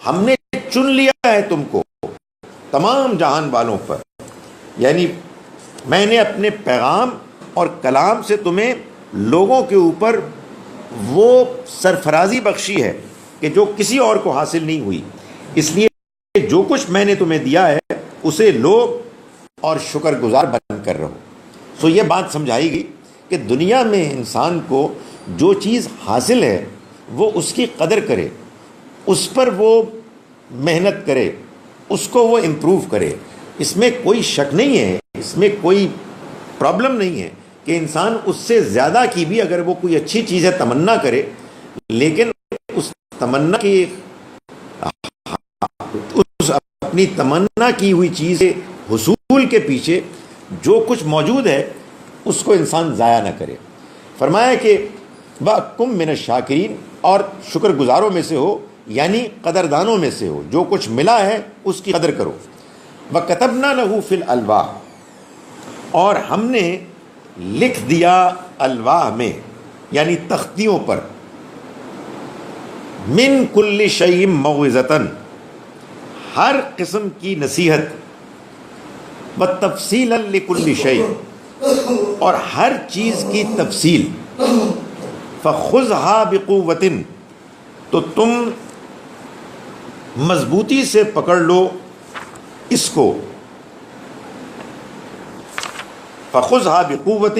ہم نے چن لیا ہے تم کو تمام جہان والوں پر، یعنی میں نے اپنے پیغام اور کلام سے تمہیں لوگوں کے اوپر وہ سرفرازی بخشی ہے کہ جو کسی اور کو حاصل نہیں ہوئی، اس لیے جو کچھ میں نے تمہیں دیا ہے اسے لو اور شکر گزار بن کر رہو۔ سو یہ بات سمجھائی گئی کہ دنیا میں انسان کو جو چیز حاصل ہے وہ اس کی قدر کرے، اس پر وہ محنت کرے، اس کو وہ امپروو کرے۔ اس میں کوئی شک نہیں ہے، اس میں کوئی پرابلم نہیں ہے کہ انسان اس سے زیادہ کی بھی اگر وہ کوئی اچھی چیز ہے تمنا کرے، لیکن اس تمنا کی اس اپنی تمنا کی ہوئی چیز حصول کے پیچھے جو کچھ موجود ہے اس کو انسان ضائع نہ کرے۔ فرمایا کہ وَأَكُن مِّنَ الشَّاكِرِينَ، اور شکر گزاروں میں سے ہو، یعنی قدردانوں میں سے ہو، جو کچھ ملا ہے اس کی قدر کرو۔ وَكَتَبْنَا لَهُ فِي الْأَلْوَاحِ، اور ہم نے لکھ دیا الواح میں یعنی تختیوں پر، مِن كُلِّ شَيْءٍ مَوْعِظَةً، ہر قسم کی نصیحت، وَتَفْصِيلًا لِكُلِّ شَيْءٍ، اور ہر چیز کی تفصیل، فَخُذْهَا بِقُوَّةٍ، تو تم مضبوطی سے پکڑ لو اس کو، فَخُذْهَا بِقُوَّةٍ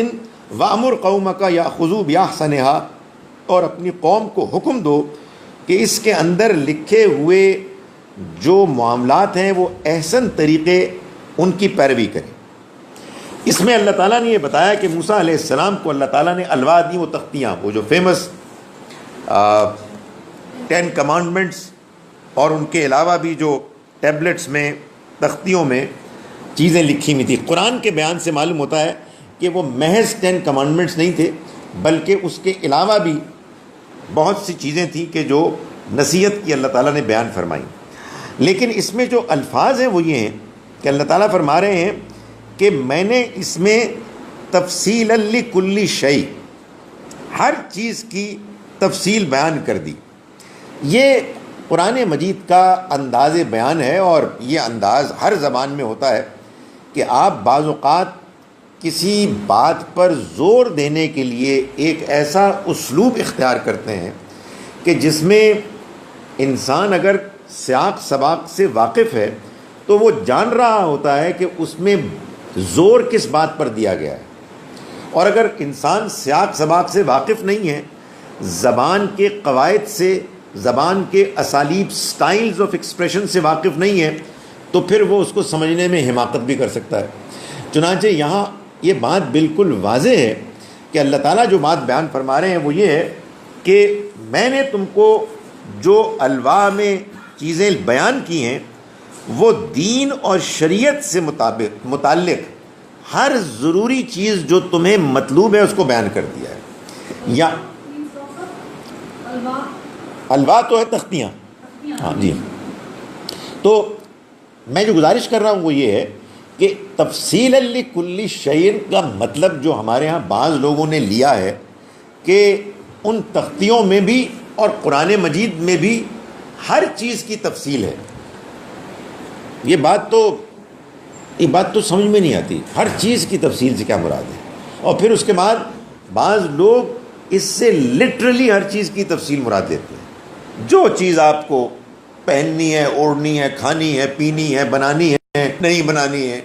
وَأْمُرْ قَوْمَكَ يَأْخُذُوا بِأَحْسَنِهَا، اور اپنی قوم کو حکم دو کہ اس کے اندر لکھے ہوئے جو معاملات ہیں وہ احسن طریقے ان کی پیروی کریں۔ اس میں اللہ تعالیٰ نے یہ بتایا کہ موسیٰ علیہ السلام کو اللہ تعالیٰ نے الواح دی، وہ تختیاں، وہ جو فیمس 10 کمانڈمنٹس، اور ان کے علاوہ بھی جو ٹیبلٹس میں، تختیوں میں چیزیں لکھی ہوئی تھیں۔ قرآن کے بیان سے معلوم ہوتا ہے کہ وہ محض 10 کمانڈمنٹس نہیں تھے، بلکہ اس کے علاوہ بھی بہت سی چیزیں تھیں کہ جو نصیحت کی اللہ تعالیٰ نے بیان فرمائی۔ لیکن اس میں جو الفاظ ہیں وہ یہ ہیں کہ اللہ تعالیٰ فرما رہے ہیں کہ میں نے اس میں تفصیلا لکل شیء، ہر چیز کی تفصیل بیان کر دی۔ یہ قرآن مجید کا انداز بیان ہے، اور یہ انداز ہر زبان میں ہوتا ہے کہ آپ بعض اوقات کسی بات پر زور دینے کے لیے ایک ایسا اسلوب اختیار کرتے ہیں کہ جس میں انسان اگر سیاق سباق سے واقف ہے تو وہ جان رہا ہوتا ہے کہ اس میں زور کس بات پر دیا گیا ہے، اور اگر انسان سیاق سباق سے واقف نہیں ہے، زبان کے قواعد سے، زبان کے اسالیب، سٹائلز آف ایکسپریشن سے واقف نہیں ہے، تو پھر وہ اس کو سمجھنے میں حماقت بھی کر سکتا ہے۔ چنانچہ یہاں یہ بات بالکل واضح ہے کہ اللہ تعالیٰ جو بات بیان فرما رہے ہیں وہ یہ ہے کہ میں نے تم کو جو الواح میں چیزیں بیان کی ہیں وہ دین اور شریعت سے متعلق ہر ضروری چیز جو تمہیں مطلوب ہے اس کو بیان کر دیا ہے۔ یا الواح تو ہے تختیاں، ہاں جی۔ تو میں جو گزارش کر رہا ہوں وہ یہ ہے کہ تفصیل لکل شیء کا مطلب جو ہمارے ہاں بعض لوگوں نے لیا ہے کہ ان تختیوں میں بھی اور قرآن مجید میں بھی ہر چیز کی تفصیل ہے، یہ بات تو سمجھ میں نہیں آتی۔ ہر چیز کی تفصیل سے کیا مراد ہے؟ اور پھر اس کے بعد بعض لوگ اس سے لٹرلی ہر چیز کی تفصیل مراد دیتے ہیں۔ جو چیز آپ کو پہننی ہے، اوڑھنی ہے، کھانی ہے، پینی ہے، بنانی ہے، نہیں بنانی ہے،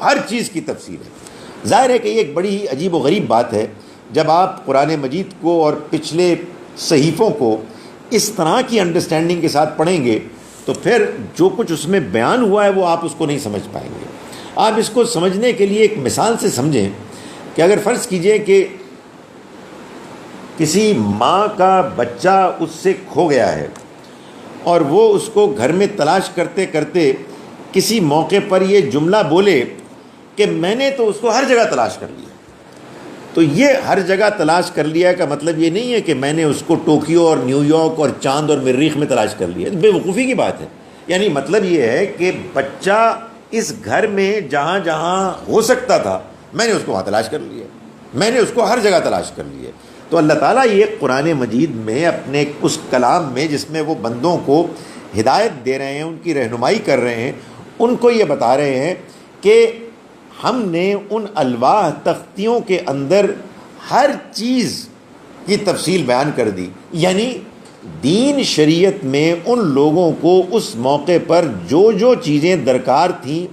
ہر چیز کی تفصیل ہے۔ ظاہر ہے کہ یہ ایک بڑی عجیب و غریب بات ہے جب آپ قرآن مجید کو اور پچھلے صحیفوں کو اس طرح کی انڈرسٹینڈنگ کے ساتھ پڑھیں گے تو پھر جو کچھ اس میں بیان ہوا ہے وہ آپ اس کو نہیں سمجھ پائیں گے۔ آپ اس کو سمجھنے کے لیے ایک مثال سے سمجھیں کہ اگر فرض کیجئے کہ کسی ماں کا بچہ اس سے کھو گیا ہے اور وہ اس کو گھر میں تلاش کرتے کرتے کسی موقع پر یہ جملہ بولے کہ میں نے تو اس کو ہر جگہ تلاش کر لیا، تو یہ ہر جگہ تلاش کر لیا کا مطلب یہ نہیں ہے کہ میں نے اس کو ٹوکیو اور نیو یارک اور چاند اور مریخ میں تلاش کر لیا، بے وقوفی کی بات ہے۔ یعنی مطلب یہ ہے کہ بچہ اس گھر میں جہاں جہاں ہو سکتا تھا میں نے اس کو وہاں تلاش کر لیا، میں نے اس کو ہر جگہ تلاش کر لیا۔ تو اللہ تعالیٰ یہ قرآن مجید میں اپنے اس کلام میں جس میں وہ بندوں کو ہدایت دے رہے ہیں، ان کی رہنمائی کر رہے ہیں، ان کو یہ بتا رہے ہیں کہ ہم نے ان الواح تختیوں کے اندر ہر چیز کی تفصیل بیان کر دی. یعنی دین شریعت میں ان لوگوں کو اس موقع پر جو جو چیزیں درکار تھیں،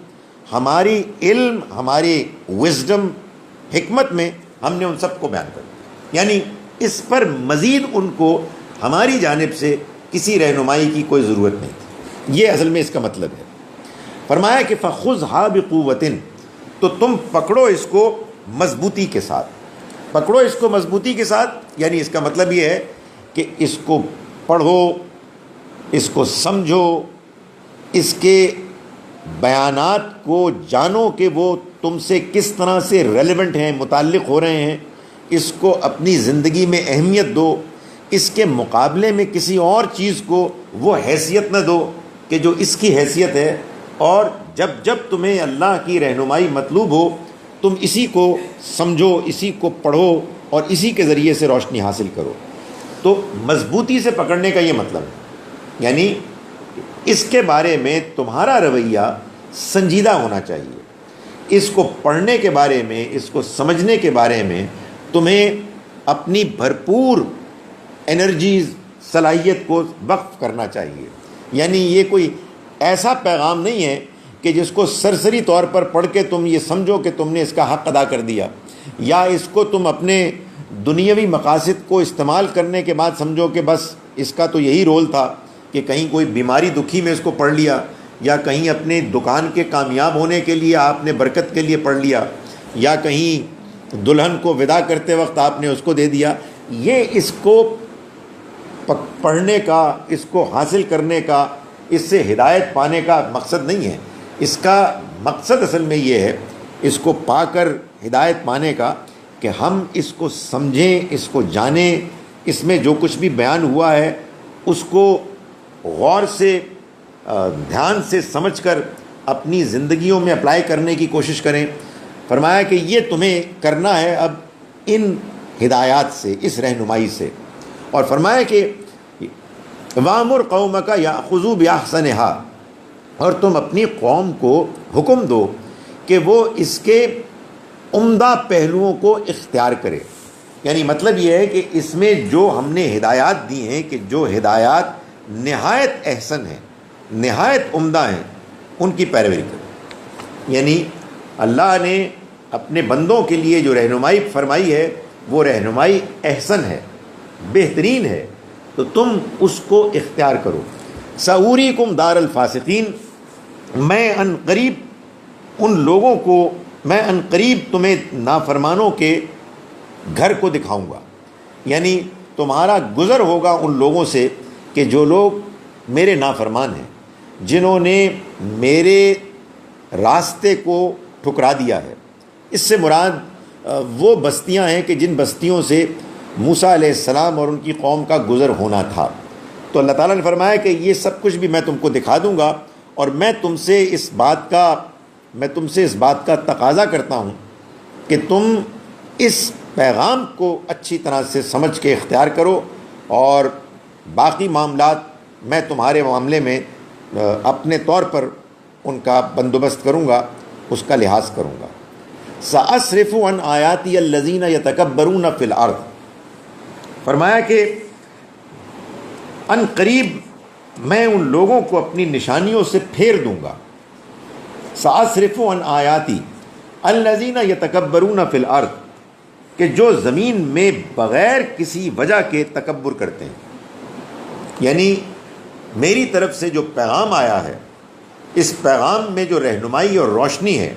ہماری علم، ہماری وزڈم، حکمت میں ہم نے ان سب کو بیان کر دیا. یعنی اس پر مزید ان کو ہماری جانب سے کسی رہنمائی کی کوئی ضرورت نہیں تھی. یہ اصل میں اس کا مطلب ہے. فرمایا کہ فَخُذْهَا بِقُوَّةٍ، تو تم پکڑو اس کو مضبوطی کے ساتھ. پکڑو اس کو مضبوطی کے ساتھ، یعنی اس کا مطلب یہ ہے کہ اس کو پڑھو، اس کو سمجھو، اس کے بیانات کو جانو کہ وہ تم سے کس طرح سے ریلیونٹ ہیں، متعلق ہو رہے ہیں. اس کو اپنی زندگی میں اہمیت دو. اس کے مقابلے میں کسی اور چیز کو وہ حیثیت نہ دو کہ جو اس کی حیثیت ہے. اور جب جب تمہیں اللہ کی رہنمائی مطلوب ہو، تم اسی کو سمجھو، اسی کو پڑھو اور اسی کے ذریعے سے روشنی حاصل کرو. تو مضبوطی سے پکڑنے کا یہ مطلب ہے. یعنی اس کے بارے میں تمہارا رویہ سنجیدہ ہونا چاہیے. اس کو پڑھنے کے بارے میں، اس کو سمجھنے کے بارے میں تمہیں اپنی بھرپور انرجیز، صلاحیت کو وقف کرنا چاہیے. یعنی یہ کوئی ایسا پیغام نہیں ہے کہ جس کو سرسری طور پر پڑھ کے تم یہ سمجھو کہ تم نے اس کا حق ادا کر دیا، یا اس کو تم اپنے دنیاوی مقاصد کو استعمال کرنے کے بعد سمجھو کہ بس اس کا تو یہی رول تھا کہ کہیں کوئی بیماری دکھی میں اس کو پڑھ لیا، یا کہیں اپنے دکان کے کامیاب ہونے کے لیے آپ نے برکت کے لیے پڑھ لیا، یا کہیں دلہن کو ودا کرتے وقت آپ نے اس کو دے دیا. یہ اس کو پڑھنے کا، اس کو حاصل کرنے کا، اس سے ہدایت پانے کا مقصد نہیں ہے. اس کا مقصد اصل میں یہ ہے، اس کو پا کر ہدایت پانے کا، کہ ہم اس کو سمجھیں، اس کو جانیں، اس میں جو کچھ بھی بیان ہوا ہے اس کو غور سے، دھیان سے سمجھ کر اپنی زندگیوں میں اپلائی کرنے کی کوشش کریں. فرمایا کہ یہ تمہیں کرنا ہے اب ان ہدایات سے، اس رہنمائی سے. اور فرمایا کہ وَأْمُرْ قَوْمَكَ يَأْخُذُوا بِأَحْسَنِهَا، اور تم اپنی قوم کو حکم دو کہ وہ اس کے عمدہ پہلوؤں کو اختیار کرے. یعنی مطلب یہ ہے کہ اس میں جو ہم نے ہدایات دی ہیں، کہ جو ہدایات نہایت احسن ہیں، نہایت عمدہ ہیں، ان کی پیروی کرو. یعنی اللہ نے اپنے بندوں کے لیے جو رہنمائی فرمائی ہے وہ رہنمائی احسن ہے، بہترین ہے، تو تم اس کو اختیار کرو. سَأُورِيكُمْ دَارَ الْفَاسِقِينَ، میں ان قریب تمہیں نافرمانوں کے گھر کو دکھاؤں گا. یعنی تمہارا گزر ہوگا ان لوگوں سے کہ جو لوگ میرے نافرمان ہیں، جنہوں نے میرے راستے کو ٹھکرا دیا ہے. اس سے مراد وہ بستیاں ہیں کہ جن بستیوں سے موسیٰ علیہ السلام اور ان کی قوم کا گزر ہونا تھا. تو اللہ تعالیٰ نے فرمایا کہ یہ سب کچھ بھی میں تم کو دکھا دوں گا، اور میں تم سے اس بات کا تقاضا کرتا ہوں کہ تم اس پیغام کو اچھی طرح سے سمجھ کے اختیار کرو، اور باقی معاملات میں تمہارے معاملے میں اپنے طور پر ان کا بندوبست کروں گا، اس کا لحاظ کروں گا. سأصرف عن آیاتی الذین یتکبرون فی الارض، فرمایا کہ ان قریب میں ان لوگوں کو اپنی نشانیوں سے پھیر دوں گا. سأصرف عن آیاتی الذین یتکبرون فی الارض، کہ جو زمین میں بغیر کسی وجہ کے تکبر کرتے ہیں. یعنی میری طرف سے جو پیغام آیا ہے، اس پیغام میں جو رہنمائی اور روشنی ہے،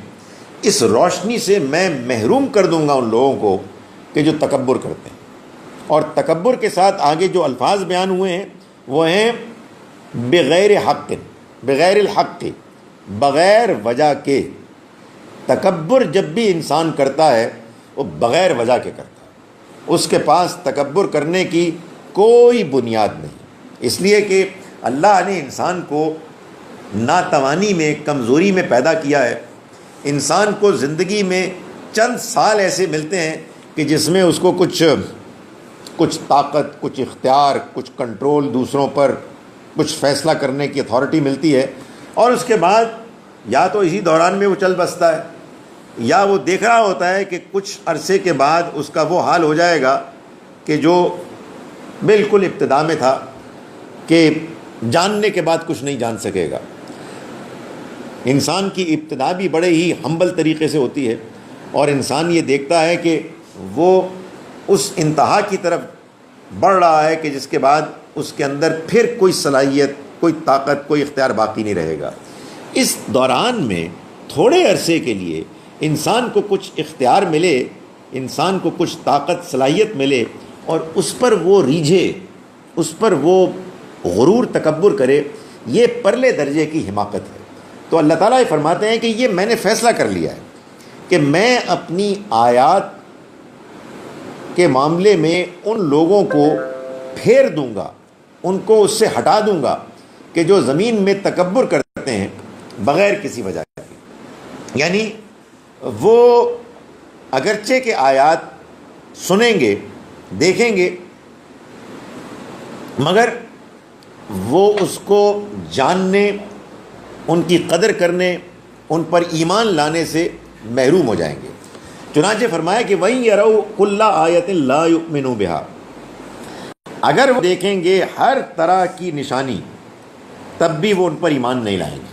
اس روشنی سے میں محروم کر دوں گا ان لوگوں کو کہ جو تکبر کرتے ہیں. اور تکبر کے ساتھ آگے جو الفاظ بیان ہوئے ہیں وہ ہیں بغیر حق، بغیر الحق، بغیر وجہ کے. تکبر جب بھی انسان کرتا ہے وہ بغیر وجہ کے کرتا ہے، اس کے پاس تکبر کرنے کی کوئی بنیاد نہیں. اس لیے کہ اللہ نے انسان کو ناتوانی میں، کمزوری میں پیدا کیا ہے. انسان کو زندگی میں چند سال ایسے ملتے ہیں کہ جس میں اس کو کچھ طاقت، کچھ اختیار، کچھ کنٹرول دوسروں پر کچھ فیصلہ کرنے کی اتھارٹی ملتی ہے، اور اس کے بعد یا تو اسی دوران میں وہ چل بستا ہے، یا وہ دیکھ رہا ہوتا ہے کہ کچھ عرصے کے بعد اس کا وہ حال ہو جائے گا کہ جو بالکل ابتدا میں تھا، کہ جاننے کے بعد کچھ نہیں جان سکے گا۔ انسان کی ابتدا بھی بڑے ہی ہمبل طریقے سے ہوتی ہے، اور انسان یہ دیکھتا ہے کہ وہ اس انتہا کی طرف بڑھ رہا ہے کہ جس کے بعد اس کے اندر پھر کوئی صلاحیت، کوئی طاقت، کوئی اختیار باقی نہیں رہے گا۔ اس دوران میں تھوڑے عرصے کے لیے انسان کو کچھ اختیار ملے، انسان کو کچھ طاقت، صلاحیت ملے، اور اس پر وہ ریجھے، اس پر وہ غرور، تکبر کرے، یہ پرلے درجے کی حماقت ہے۔ تو اللہ تعالیٰ یہ فرماتے ہیں کہ یہ میں نے فیصلہ کر لیا ہے کہ میں اپنی آیات کے معاملے میں ان لوگوں کو پھیر دوں گا، ان کو اس سے ہٹا دوں گا کہ جو زمین میں تکبر کرتے ہیں بغیر کسی وجہ کے۔ یعنی وہ اگرچہ کہ آیات سنیں گے، دیکھیں گے، مگر وہ اس کو جاننے، ان کی قدر کرنے، ان پر ایمان لانے سے محروم ہو جائیں گے۔ چنانچہ فرمایا کہ وَإِن يَرَوْا كُلَّ آیَةٍ لَا يُؤْمِنُوا بِهَا، اگر وہ دیکھیں گے ہر طرح کی نشانی تب بھی وہ ان پر ایمان نہیں لائیں گے۔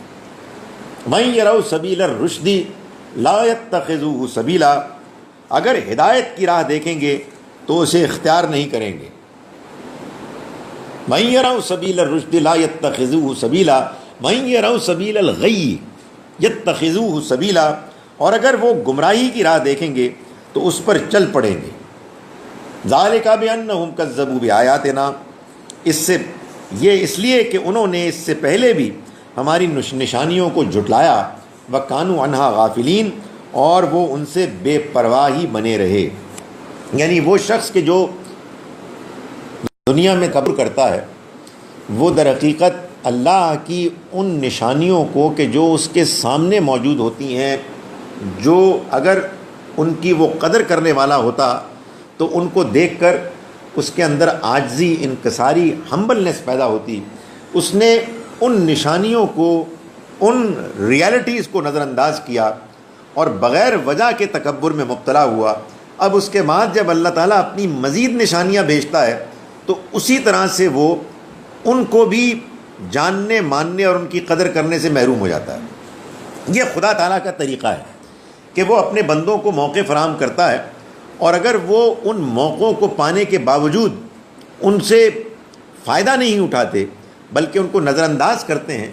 وَإِن يَرَوْا سَبِيلَ الرُّشْدِ لَا يَتَّخِذُوهُ سَبِيلًا، اگر ہدایت کی راہ دیکھیں گے تو اسے اختیار نہیں کریں گے۔ وَإِن يَرَوْا سَبِيلَ الرُّشْدِ لَا يَتَّخِذُوهُ سَبِيلًا وَإِن يَرَوْا سَبِيلَ الْغَيِّ يَتَّخِذُوهُ سَبِيلًا، اور اگر وہ گمراہی کی راہ دیکھیں گے تو اس پر چل پڑیں گے۔ ذَلِكَ بِأَنَّهُمْ كَذَّبُوا بِآيَاتِنَا، اس سے یہ اس لیے کہ انہوں نے اس سے پہلے بھی ہماری نشانیوں کو جھٹلایا، وَكَانُوا عَنْهَا غَافِلِينَ، اور وہ ان سے بے پرواہی بنے رہے۔ یعنی وہ شخص کہ جو دنیا میں تکبر کرتا ہے، وہ در حقیقت اللہ کی ان نشانیوں کو کہ جو اس کے سامنے موجود ہوتی ہیں، جو اگر ان کی وہ قدر کرنے والا ہوتا تو ان کو دیکھ کر اس کے اندر عاجزی، انکساری، ہمبلنس پیدا ہوتی، اس نے ان نشانیوں کو، ان ریالٹیز کو نظر انداز کیا اور بغیر وجہ کے تکبر میں مبتلا ہوا۔ اب اس کے بعد جب اللہ تعالیٰ اپنی مزید نشانیاں بھیجتا ہے تو اسی طرح سے وہ ان کو بھی جاننے، ماننے اور ان کی قدر کرنے سے محروم ہو جاتا ہے۔ یہ خدا تعالیٰ کا طریقہ ہے کہ وہ اپنے بندوں کو موقع فراہم کرتا ہے، اور اگر وہ ان موقعوں کو پانے کے باوجود ان سے فائدہ نہیں اٹھاتے بلکہ ان کو نظر انداز کرتے ہیں،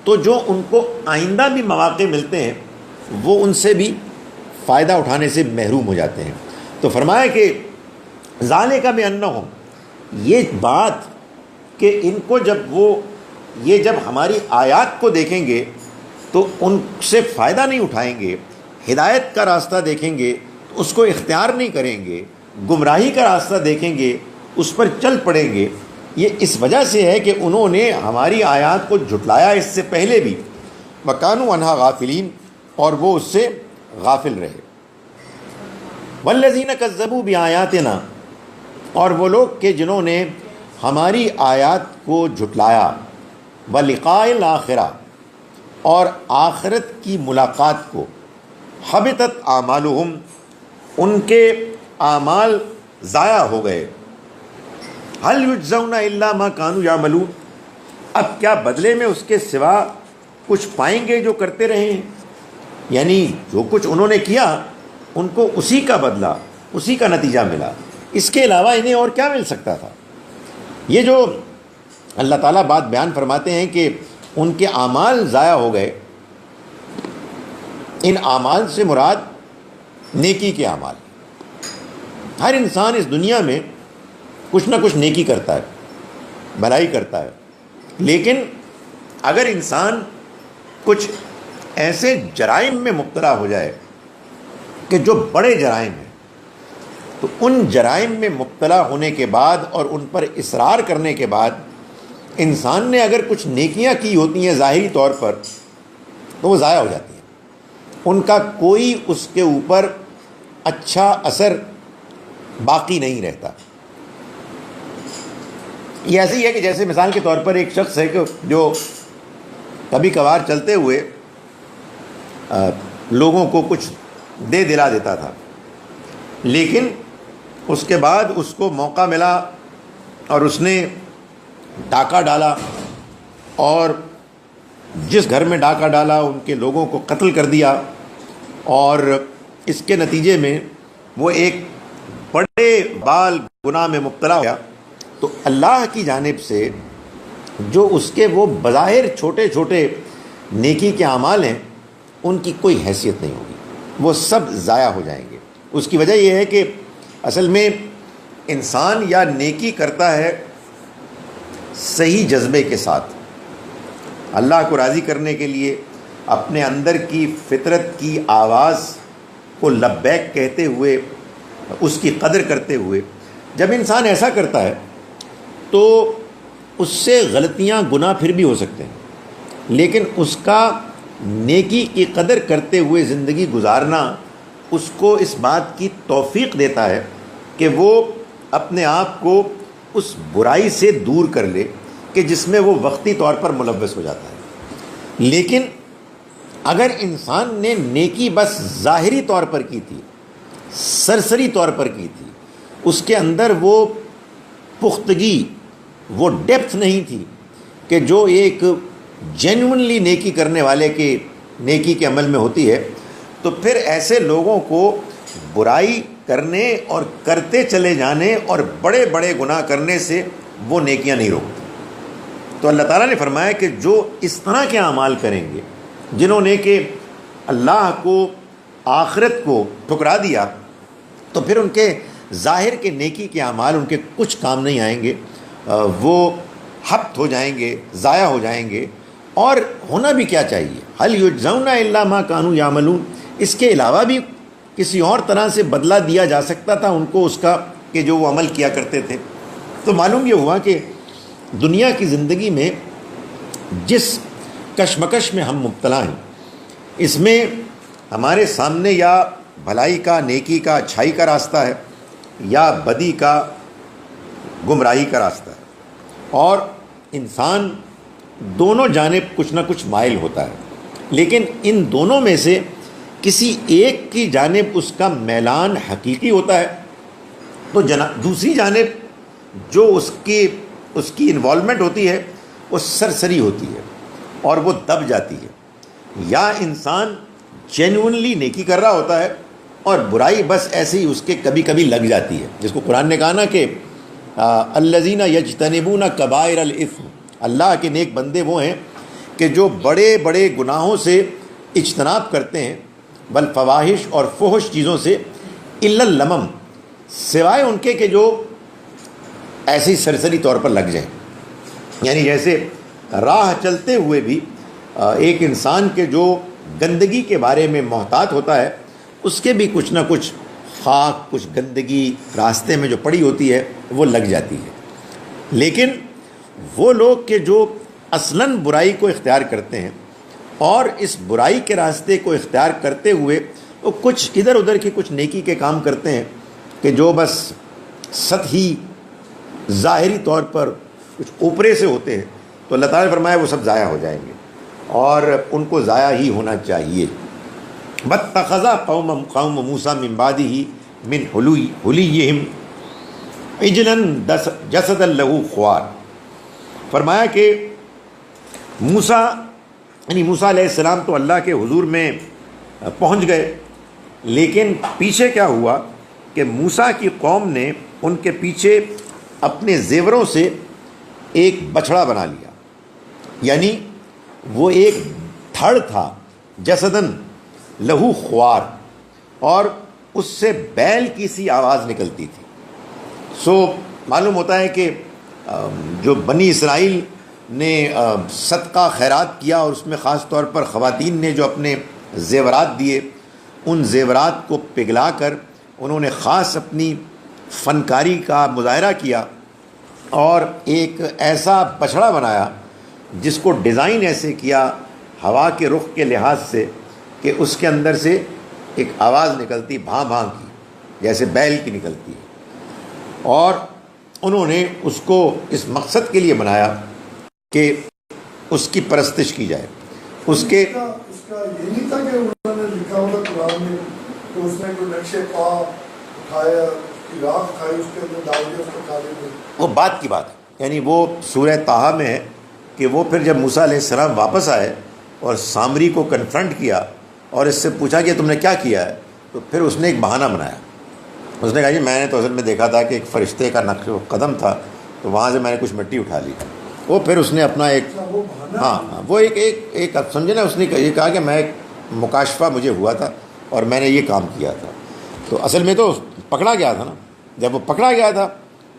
تو جو ان کو آئندہ بھی مواقع ملتے ہیں وہ ان سے بھی فائدہ اٹھانے سے محروم ہو جاتے ہیں۔ تو فرمایا کہ ذَلِكَ بِأَنَّهُمْ، یہ بات کہ ان کو جب ہماری آیات کو دیکھیں گے تو ان سے فائدہ نہیں اٹھائیں گے، ہدایت کا راستہ دیکھیں گے تو اس کو اختیار نہیں کریں گے، گمراہی کا راستہ دیکھیں گے اس پر چل پڑیں گے، یہ اس وجہ سے ہے کہ انہوں نے ہماری آیات کو جھٹلایا اس سے پہلے بھی، وَكَانُوا عَنْهَا غَافِلِينَ، اور وہ اس سے غافل رہے۔ وَالَّذِينَ كَذَّبُوا بِآيَاتِنَا، اور وہ لوگ کہ جنہوں نے ہماری آیات کو جھٹلایا، وَلِقَاءِ الْآخِرَةِ، اور آخرت کی ملاقات کو، حبطت اعمالہم، ان کے اعمال ضائع ہو گئے۔ هل یجزون الا ما كانوا یعملون، اب کیا بدلے میں اس کے سوا کچھ پائیں گے جو کرتے رہے ہیں؟ یعنی جو کچھ انہوں نے کیا ان کو اسی کا بدلہ، اسی کا نتیجہ ملا، اس کے علاوہ انہیں اور کیا مل سکتا تھا؟ یہ جو اللہ تعالیٰ بات بیان فرماتے ہیں کہ ان کے اعمال ضائع ہو گئے، ان اعمال سے مراد نیکی کے اعمال۔ ہر انسان اس دنیا میں کچھ نہ کچھ نیکی کرتا ہے، بھلائی کرتا ہے، لیکن اگر انسان کچھ ایسے جرائم میں مبتلا ہو جائے کہ جو بڑے جرائم ہیں، تو ان جرائم میں مبتلا ہونے کے بعد اور ان پر اصرار کرنے کے بعد انسان نے اگر کچھ نیکیاں کی ہوتی ہیں ظاہری طور پر تو وہ ضائع ہو جاتی ہیں، ان کا کوئی اس کے اوپر اچھا اثر باقی نہیں رہتا۔ یہ ایسے ہی ہے کہ جیسے مثال کے طور پر ایک شخص ہے کہ جو کبھی کبھار چلتے ہوئے لوگوں کو کچھ دے دلا دیتا تھا، لیکن اس کے بعد اس کو موقع ملا اور اس نے ڈاکہ ڈالا، اور جس گھر میں ڈاکہ ڈالا ان کے لوگوں کو قتل کر دیا، اور اس کے نتیجے میں وہ ایک بڑے بال گناہ میں مبتلا ہوا، تو اللہ کی جانب سے جو اس کے وہ بظاہر چھوٹے چھوٹے نیکی کے اعمال ہیں ان کی کوئی حیثیت نہیں ہوگی، وہ سب ضائع ہو جائیں گے۔ اس کی وجہ یہ ہے کہ اصل میں انسان یا نیکی کرتا ہے صحیح جذبے کے ساتھ، اللہ کو راضی کرنے کے لیے، اپنے اندر کی فطرت کی آواز کو لبیک کہتے ہوئے، اس کی قدر کرتے ہوئے۔ جب انسان ایسا کرتا ہے تو اس سے غلطیاں گناہ پھر بھی ہو سکتے ہیں، لیکن اس کا نیکی کی قدر کرتے ہوئے زندگی گزارنا اس کو اس بات کی توفیق دیتا ہے کہ وہ اپنے آپ کو اس برائی سے دور کر لے کہ جس میں وہ وقتی طور پر ملوث ہو جاتا ہے۔ لیکن اگر انسان نے نیکی بس ظاہری طور پر کی تھی، سرسری طور پر کی تھی، اس کے اندر وہ پختگی، وہ ڈیپتھ نہیں تھی کہ جو ایک جینوئنلی نیکی کرنے والے کے نیکی کے عمل میں ہوتی ہے، تو پھر ایسے لوگوں کو برائی کرنے اور کرتے چلے جانے اور بڑے بڑے گناہ کرنے سے وہ نیکیاں نہیں روکتی۔ تو اللہ تعالیٰ نے فرمایا کہ جو اس طرح کے اعمال کریں گے، جنہوں نے کہ اللہ کو، آخرت کو ٹھکرا دیا، تو پھر ان کے ظاہر کے نیکی کے اعمال ان کے کچھ کام نہیں آئیں گے، وہ حبط ہو جائیں گے، ضائع ہو جائیں گے۔ اور ہونا بھی کیا چاہیے، هل یجزون الا ما كانوا یعملون، اس کے علاوہ بھی کسی اور طرح سے بدلہ دیا جا سکتا تھا ان کو اس کا کہ جو وہ عمل کیا کرتے تھے۔ تو معلوم یہ ہوا کہ دنیا کی زندگی میں جس کشمکش میں ہم مبتلا ہیں، اس میں ہمارے سامنے یا بھلائی کا، نیکی کا، اچھائی کا راستہ ہے، یا بدی کا، گمراہی کا راستہ ہے، اور انسان دونوں جانب کچھ نہ کچھ مائل ہوتا ہے، لیکن ان دونوں میں سے کسی ایک کی جانب اس کا میلان حقیقی ہوتا ہے، تو دوسری جانب جو اس کی انوالومنٹ ہوتی ہے وہ سرسری ہوتی ہے اور وہ دب جاتی ہے۔ یا انسان جینوئنلی نیکی کر رہا ہوتا ہے اور برائی بس ایسے ہی اس کے کبھی کبھی لگ جاتی ہے، جس کو قرآن نے کہا نا کہ الذین یجتنبون کبائر الاثم، اللہ کے نیک بندے وہ ہیں کہ جو بڑے بڑے گناہوں سے اجتناب کرتے ہیں، بل فواحش اور فحش چیزوں سے، الا اللمم، سوائے ان کے کہ جو ایسی سرسری طور پر لگ جائیں۔ یعنی جیسے راہ چلتے ہوئے بھی ایک انسان کے جو گندگی کے بارے میں محتاط ہوتا ہے، اس کے بھی کچھ نہ کچھ خاک، کچھ گندگی راستے میں جو پڑی ہوتی ہے وہ لگ جاتی ہے۔ لیکن وہ لوگ کہ جو اصلاً برائی کو اختیار کرتے ہیں اور اس برائی کے راستے کو اختیار کرتے ہوئے وہ کچھ ادھر ادھر کی کچھ نیکی کے کام کرتے ہیں کہ جو بس سطحی ظاہری طور پر کچھ اوپرے سے ہوتے ہیں، تو اللہ تعالیٰ نے فرمایا وہ سب ضائع ہو جائیں گے اور ان کو ضائع ہی ہونا چاہیے۔ واتخذ قوم موسیٰ من بعدہ من حلیہم عجلا جسدا لہ خوار۔ فرمایا کہ موسیٰ علیہ السلام تو اللہ کے حضور میں پہنچ گئے، لیکن پیچھے کیا ہوا کہ موسیٰ کی قوم نے ان کے پیچھے اپنے زیوروں سے ایک بچھڑا بنا لیا، یعنی وہ ایک دھڑ تھا، جسدن لہو خوار، اور اس سے بیل کی سی آواز نکلتی تھی۔ سو معلوم ہوتا ہے کہ جو بنی اسرائیل نے صدقہ خیرات کیا، اور اس میں خاص طور پر خواتین نے جو اپنے زیورات دیے، ان زیورات کو پگھلا کر انہوں نے خاص اپنی فنکاری کا مظاہرہ کیا اور ایک ایسا بچھڑا بنایا جس کو ڈیزائن ایسے کیا ہوا کے رخ کے لحاظ سے کہ اس کے اندر سے ایک آواز نکلتی بھاں بھاں کی، جیسے بیل کی نکلتی ہے، اور انہوں نے اس کو اس مقصد کے لیے بنایا کہ اس کی پرستش کی جائے. اس کے اس کا یہ نہیں تھا کہ انہوں نے لکھا ہوگا قرآن میں تو اس نے کوئی نقشے پا اٹھایا عراق کھائی اس کے اندر ڈال دیا اس کو کھا لیں گے. وہ بات کی بات ہے، یعنی وہ سورہ طٰہٰ میں ہے کہ وہ پھر جب موسیٰ علیہ السلام واپس آئے اور سامری کو کنفرنٹ کیا اور اس سے پوچھا کہ تم نے کیا کیا ہے، تو پھر اس نے ایک بہانہ بنایا. اس نے کہا جی میں نے تو اصل میں دیکھا تھا کہ ایک فرشتے کا نقش قدم تھا تو وہاں سے میں نے کچھ مٹی اٹھا لی. وہ پھر اس نے اپنا ایک وہ ایک اب سمجھے نا، اس نے یہ کہا کہ میں ایک مکاشفہ مجھے ہوا تھا اور میں نے یہ کام کیا تھا. تو اصل میں تو پکڑا گیا تھا نا. جب وہ پکڑا گیا تھا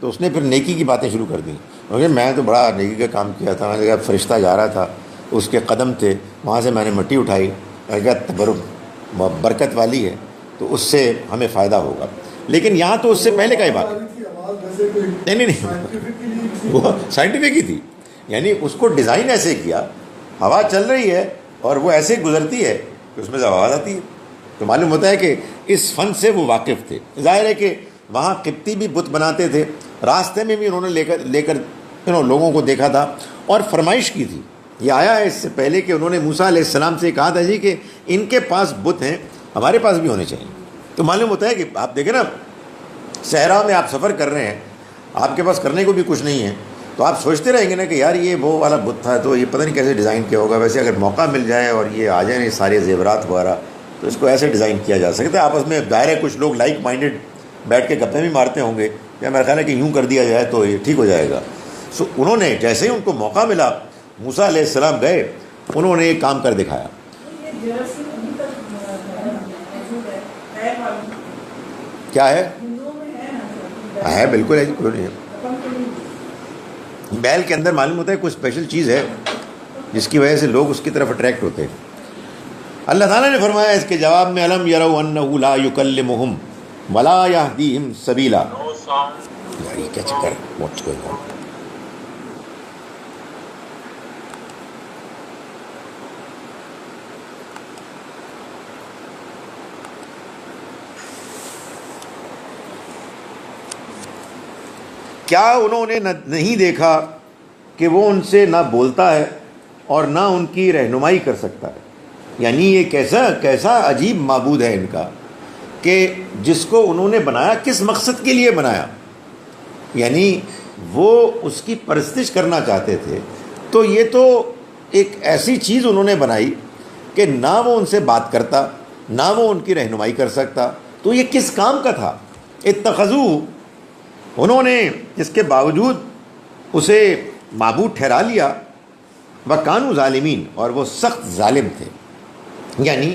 تو اس نے پھر نیکی کی باتیں شروع کر دیں. کیونکہ میں تو بڑا نیکی کا کام کیا تھا. میں نے کہا فرشتہ جا رہا تھا، اس کے قدم تھے، وہاں سے میں نے مٹی اٹھائی. میں نے کہا تبرک برکت والی ہے تو اس سے ہمیں فائدہ ہوگا. لیکن یہاں تو اس سے پہلے کا ہی بات ہے. نہیں وہ سائنٹیفک ہی تھی. یعنی اس کو ڈیزائن ایسے کیا، ہوا چل رہی ہے اور وہ ایسے گزرتی ہے کہ اس میں سے آواز آتی ہے. تو معلوم ہوتا ہے کہ اس فن سے وہ واقف تھے. ظاہر ہے کہ وہاں قبطی بھی بت بناتے تھے، راستے میں بھی انہوں نے لے کر لوگوں کو دیکھا تھا اور فرمائش کی تھی. یہ آیا ہے اس سے پہلے کہ انہوں نے موسیٰ علیہ السلام سے کہا تھا جی کہ ان کے پاس بت ہیں، ہمارے پاس بھی ہونے چاہیے. تو معلوم ہوتا ہے کہ آپ دیکھیں نا، صحرا میں آپ سفر کر رہے ہیں، آپ کے پاس کرنے کو بھی کچھ نہیں ہے، تو آپ سوچتے رہیں گے نا کہ یار یہ وہ والا بت تھا تو یہ پتہ نہیں کیسے ڈیزائن کیا ہوگا. ویسے اگر موقع مل جائے اور یہ آ جائیں یہ سارے زیورات وغیرہ تو اس کو ایسے ڈیزائن کیا جا سکتا ہے. آپس میں ظاہر ہے کچھ لوگ لائک مائنڈیڈ بیٹھ کے گپیں بھی مارتے ہوں گے، یا میرا خیال ہے کہ یوں کر دیا جائے تو یہ ٹھیک ہو جائے گا. سو انہوں نے جیسے ہی ان کو موقع ملا، موسیٰ علیہ السلام گئے، انہوں نے ایک کام کر دکھایا. کیا ہے؟ ہے بالکل ہے، کوئی نہیں ہے. بیل کے اندر معلوم ہوتا ہے کوئی اسپیشل چیز ہے جس کی وجہ سے لوگ اس کی طرف اٹریکٹ ہوتے ہیں. اللہ تعالیٰ نے فرمایا اس کے جواب میں الم یروا انہ لا یکلمہم ولا یہدیہم سبیلا. یار یہ کیا چکر ہے؟ What's going on? کیا انہوں نے نہیں دیکھا کہ وہ ان سے نہ بولتا ہے اور نہ ان کی رہنمائی کر سکتا ہے. یعنی یہ کیسا عجیب معبود ہے ان کا کہ جس کو انہوں نے بنایا کس مقصد کے لیے بنایا. یعنی وہ اس کی پرستش کرنا چاہتے تھے، تو یہ تو ایک ایسی چیز انہوں نے بنائی کہ نہ وہ ان سے بات کرتا نہ وہ ان کی رہنمائی کر سکتا. تو یہ کس کام کا تھا؟ اتخذوہ، انہوں نے اس کے باوجود اسے معبود ٹھہرا لیا. وَكَانُوا ظَالِمِينَ، اور وہ سخت ظالم تھے. یعنی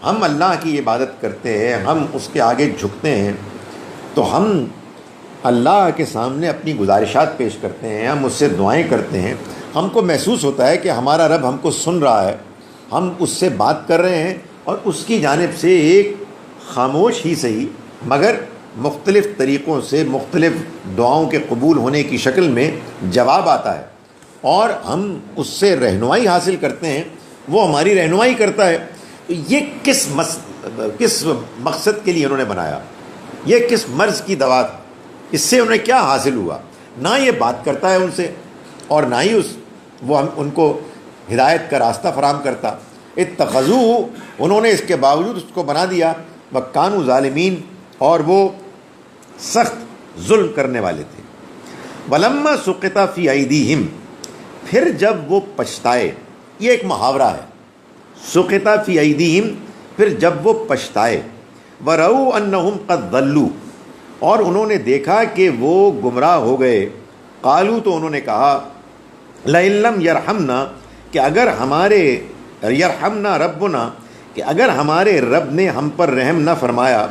ہم اللہ کی عبادت کرتے ہیں، ہم اس کے آگے جھکتے ہیں، تو ہم اللہ کے سامنے اپنی گزارشات پیش کرتے ہیں، ہم اس سے دعائیں کرتے ہیں. ہم کو محسوس ہوتا ہے کہ ہمارا رب ہم کو سن رہا ہے، ہم اس سے بات کر رہے ہیں اور اس کی جانب سے ایک خاموش ہی صحیح مگر مختلف طریقوں سے مختلف دعاؤں کے قبول ہونے کی شکل میں جواب آتا ہے اور ہم اس سے رہنمائی حاصل کرتے ہیں، وہ ہماری رہنمائی کرتا ہے. تو یہ کس مقصد کے لیے انہوں نے بنایا؟ یہ کس مرض کی دوا تھی؟ اس سے انہیں کیا حاصل ہوا؟ نہ یہ بات کرتا ہے ان سے اور نہ ہی وہ ان کو ہدایت کا راستہ فراہم کرتا. اتخذوہ، انہوں نے اس کے باوجود اس کو بنا دیا. وَكَانُوا ظَالِمِينَ، اور وہ سخت ظلم کرنے والے تھے. وَلَمَّا سُقِطَ فِي أَيْدِيهِمْ، پھر جب وہ پچھتائے. یہ ایک محاورہ ہے، سُقِطَ فِي أَيْدِيهِمْ، پھر جب وہ پچھتائے. وَرَأَوْا أَنَّهُمْ قَدْ ضَلُّوا، اور انہوں نے دیکھا کہ وہ گمراہ ہو گئے. قالوا، تو انہوں نے کہا لَئِن لَّمْ يَرْحَمْنَا، کہ اگر ہمارے یرحمنا ربنا، کہ اگر ہمارے رب نے ہم پر رحم نہ فرمایا،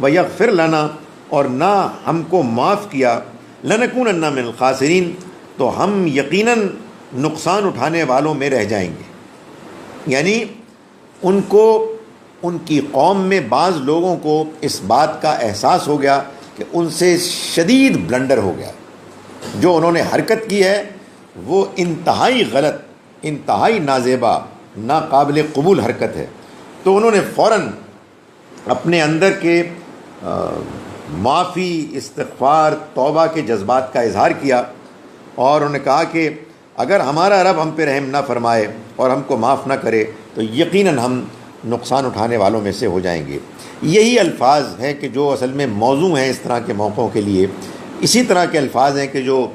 وَيَغْفِرْ لَنَا، اور نہ ہم کو معاف کیا، لَنَكُونَنَّ مِنَ الْخَاسِرِينَ، تو ہم یقیناً نقصان اٹھانے والوں میں رہ جائیں گے. یعنی ان کو، ان کی قوم میں بعض لوگوں کو اس بات کا احساس ہو گیا کہ ان سے شدید بلنڈر ہو گیا. جو انہوں نے حرکت کی ہے وہ انتہائی غلط، انتہائی نازیبا، ناقابل قبول حرکت ہے. تو انہوں نے فوراً اپنے اندر کے معافی، استغفار، توبہ کے جذبات کا اظہار کیا، اور انہوں نے کہا کہ اگر ہمارا رب ہم پہ رحم نہ فرمائے اور ہم کو معاف نہ کرے تو یقیناً ہم نقصان اٹھانے والوں میں سے ہو جائیں گے۔ یہی الفاظ ہیں کہ جو اصل میں موزوں ہیں اس طرح کے موقعوں کے لیے۔ اسی طرح کے الفاظ ہیں کہ جو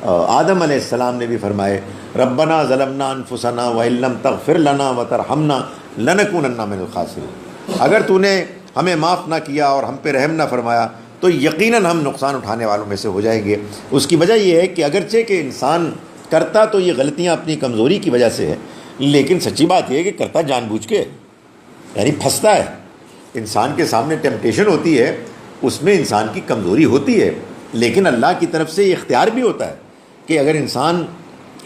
آدم علیہ السلام نے بھی فرمائے، ربنا ظلمنا انفسنا وان لم تغفر لنا وترحمنا لنکونن من الخاسرین، اگر تو نے ہمیں معاف نہ کیا اور ہم پہ رحم نہ فرمایا تو یقیناً ہم نقصان اٹھانے والوں میں سے ہو جائیں گے۔ اس کی وجہ یہ ہے کہ اگرچہ کہ انسان کرتا تو یہ غلطیاں اپنی کمزوری کی وجہ سے ہے، لیکن سچی بات یہ ہے کہ کرتا جان بوجھ کے، یعنی پھنستا ہے۔ انسان کے سامنے ٹیمپٹیشن ہوتی ہے، اس میں انسان کی کمزوری ہوتی ہے، لیکن اللہ کی طرف سے یہ اختیار بھی ہوتا ہے کہ اگر انسان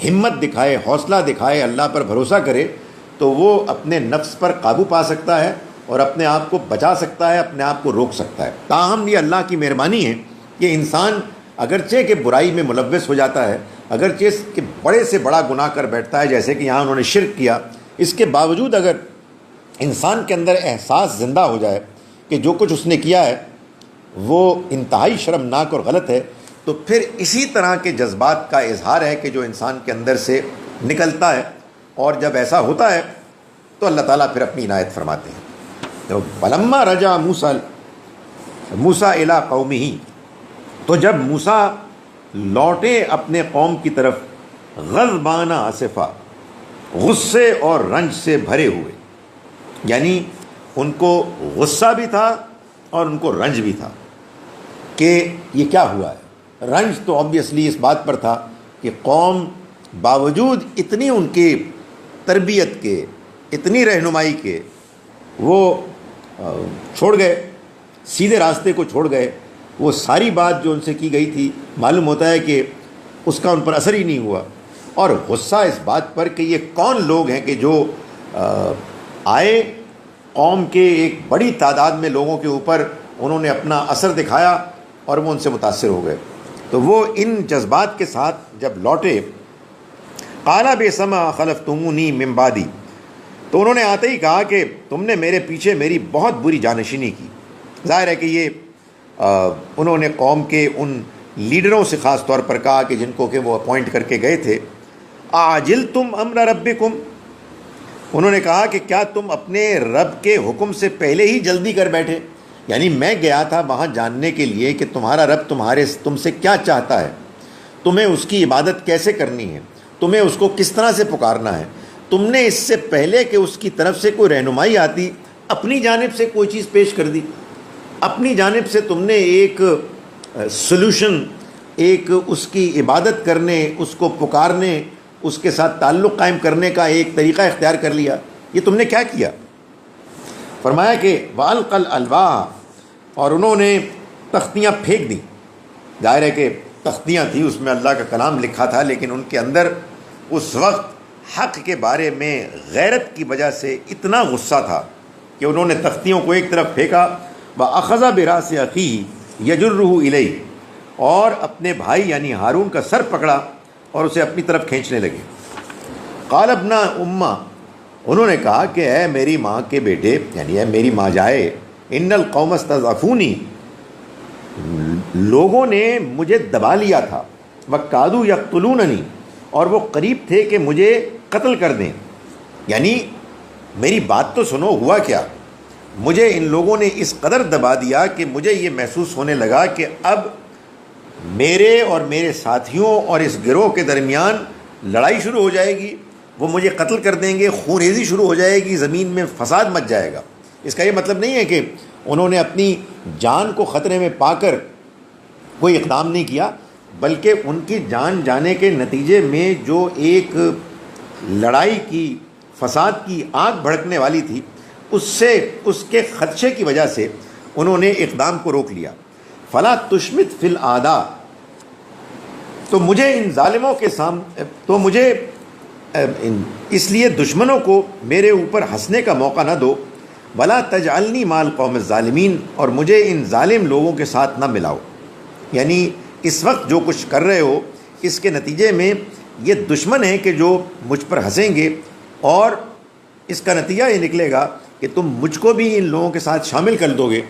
ہمت دکھائے، حوصلہ دکھائے، اللہ پر بھروسہ کرے تو وہ اپنے نفس پر قابو پا سکتا ہے اور اپنے آپ کو بچا سکتا ہے، اپنے آپ کو روک سکتا ہے۔ تاہم یہ اللہ کی مہربانی ہے کہ انسان اگرچہ کہ برائی میں ملوث ہو جاتا ہے، اگرچہ کہ بڑے سے بڑا گناہ کر بیٹھتا ہے، جیسے کہ یہاں انہوں نے شرک کیا، اس کے باوجود اگر انسان کے اندر احساس زندہ ہو جائے کہ جو کچھ اس نے کیا ہے وہ انتہائی شرمناک اور غلط ہے، تو پھر اسی طرح کے جذبات کا اظہار ہے کہ جو انسان کے اندر سے نکلتا ہے، اور جب ایسا ہوتا ہے تو اللہ تعالیٰ پھر اپنی عنایت فرماتے ہیں۔ تو فلما رجع موسیٰ الی قومہ، تو جب موسیٰ لوٹے اپنے قوم کی طرف، غضبان آسفا، غصے اور رنج سے بھرے ہوئے، یعنی ان کو غصہ بھی تھا اور ان کو رنج بھی تھا کہ یہ کیا ہوا ہے۔ رنج تو آبویسلی اس بات پر تھا کہ قوم باوجود اتنی ان کی تربیت کے، اتنی رہنمائی کے، وہ چھوڑ گئے، سیدھے راستے کو چھوڑ گئے۔ وہ ساری بات جو ان سے کی گئی تھی معلوم ہوتا ہے کہ اس کا ان پر اثر ہی نہیں ہوا، اور غصہ اس بات پر کہ یہ کون لوگ ہیں کہ جو آئے قوم کے ایک بڑی تعداد میں لوگوں کے اوپر انہوں نے اپنا اثر دکھایا اور وہ ان سے متاثر ہو گئے۔ تو وہ ان جذبات کے ساتھ جب لوٹے، قال بئس ما خلفتمونی من بعدی، تو انہوں نے آتے ہی کہا کہ تم نے میرے پیچھے میری بہت بری جانشینی کی۔ ظاہر ہے کہ یہ انہوں نے قوم کے ان لیڈروں سے خاص طور پر کہا کہ جن کو کہ وہ اپوائنٹ کر کے گئے تھے، اعجلتم امر ربکم، انہوں نے کہا کہ کیا تم اپنے رب کے حکم سے پہلے ہی جلدی کر بیٹھے؟ یعنی میں گیا تھا وہاں جاننے کے لیے کہ تمہارا رب تم سے کیا چاہتا ہے، تمہیں اس کی عبادت کیسے کرنی ہے، تمہیں اس کو کس طرح سے پکارنا ہے۔ تم نے اس سے پہلے کہ اس کی طرف سے کوئی رہنمائی آتی، اپنی جانب سے کوئی چیز پیش کر دی، اپنی جانب سے تم نے ایک سلوشن، ایک اس کی عبادت کرنے، اس کو پکارنے، اس کے ساتھ تعلق قائم کرنے کا ایک طریقہ اختیار کر لیا۔ یہ تم نے کیا کیا؟ فرمایا کہ وَأَلْقَى الْأَلْوَاحَ، اور انہوں نے تختیاں پھینک دیں۔ ظاہر ہے کہ تختیاں تھیں، اس میں اللہ کا کلام لکھا تھا، لیکن ان کے اندر اس وقت حق کے بارے میں غیرت کی وجہ سے اتنا غصہ تھا کہ انہوں نے تختیوں کو ایک طرف پھینکا، وَأَخَذَ بِرَأْسِ أَخِيهِ يَجُرُّهُ إِلَيْهِ، اور اپنے بھائی یعنی ہارون کا سر پکڑا اور اسے اپنی طرف کھینچنے لگے۔ قال ابن امہ، انہوں نے کہا کہ اے میری ماں کے بیٹے، یعنی اے میری ماں جائے، ان القوم استضعفونی، لوگوں نے مجھے دبا لیا تھا، وَقَادُوا يَقْتُلُونَنِي، اور وہ قریب تھے کہ مجھے قتل کر دیں۔ یعنی میری بات تو سنو، ہوا کیا؟ مجھے ان لوگوں نے اس قدر دبا دیا کہ مجھے یہ محسوس ہونے لگا کہ اب میرے اور میرے ساتھیوں اور اس گروہ کے درمیان لڑائی شروع ہو جائے گی، وہ مجھے قتل کر دیں گے، خون ریزی شروع ہو جائے گی، زمین میں فساد مچ جائے گا۔ اس کا یہ مطلب نہیں ہے کہ انہوں نے اپنی جان کو خطرے میں پا کر کوئی اقدام نہیں کیا، بلکہ ان کی جان جانے کے نتیجے میں جو ایک لڑائی کی، فساد کی آگ بھڑکنے والی تھی، اس کے خدشے کی وجہ سے انہوں نے اقدام کو روک لیا۔ فلا تشمت فی الاعداء، تو مجھے ان ظالموں کے سامنے، تو مجھے اس لیے دشمنوں کو میرے اوپر ہنسنے کا موقع نہ دو، ولا تجعلنی مع القوم الظالمین، اور مجھے ان ظالم لوگوں کے ساتھ نہ ملاؤ۔ یعنی اس وقت جو کچھ کر رہے ہو، اس کے نتیجے میں یہ دشمن ہیں کہ جو مجھ پر ہنسیں گے، اور اس کا نتیجہ یہ نکلے گا کہ تم مجھ کو بھی ان لوگوں کے ساتھ شامل کر دو گے،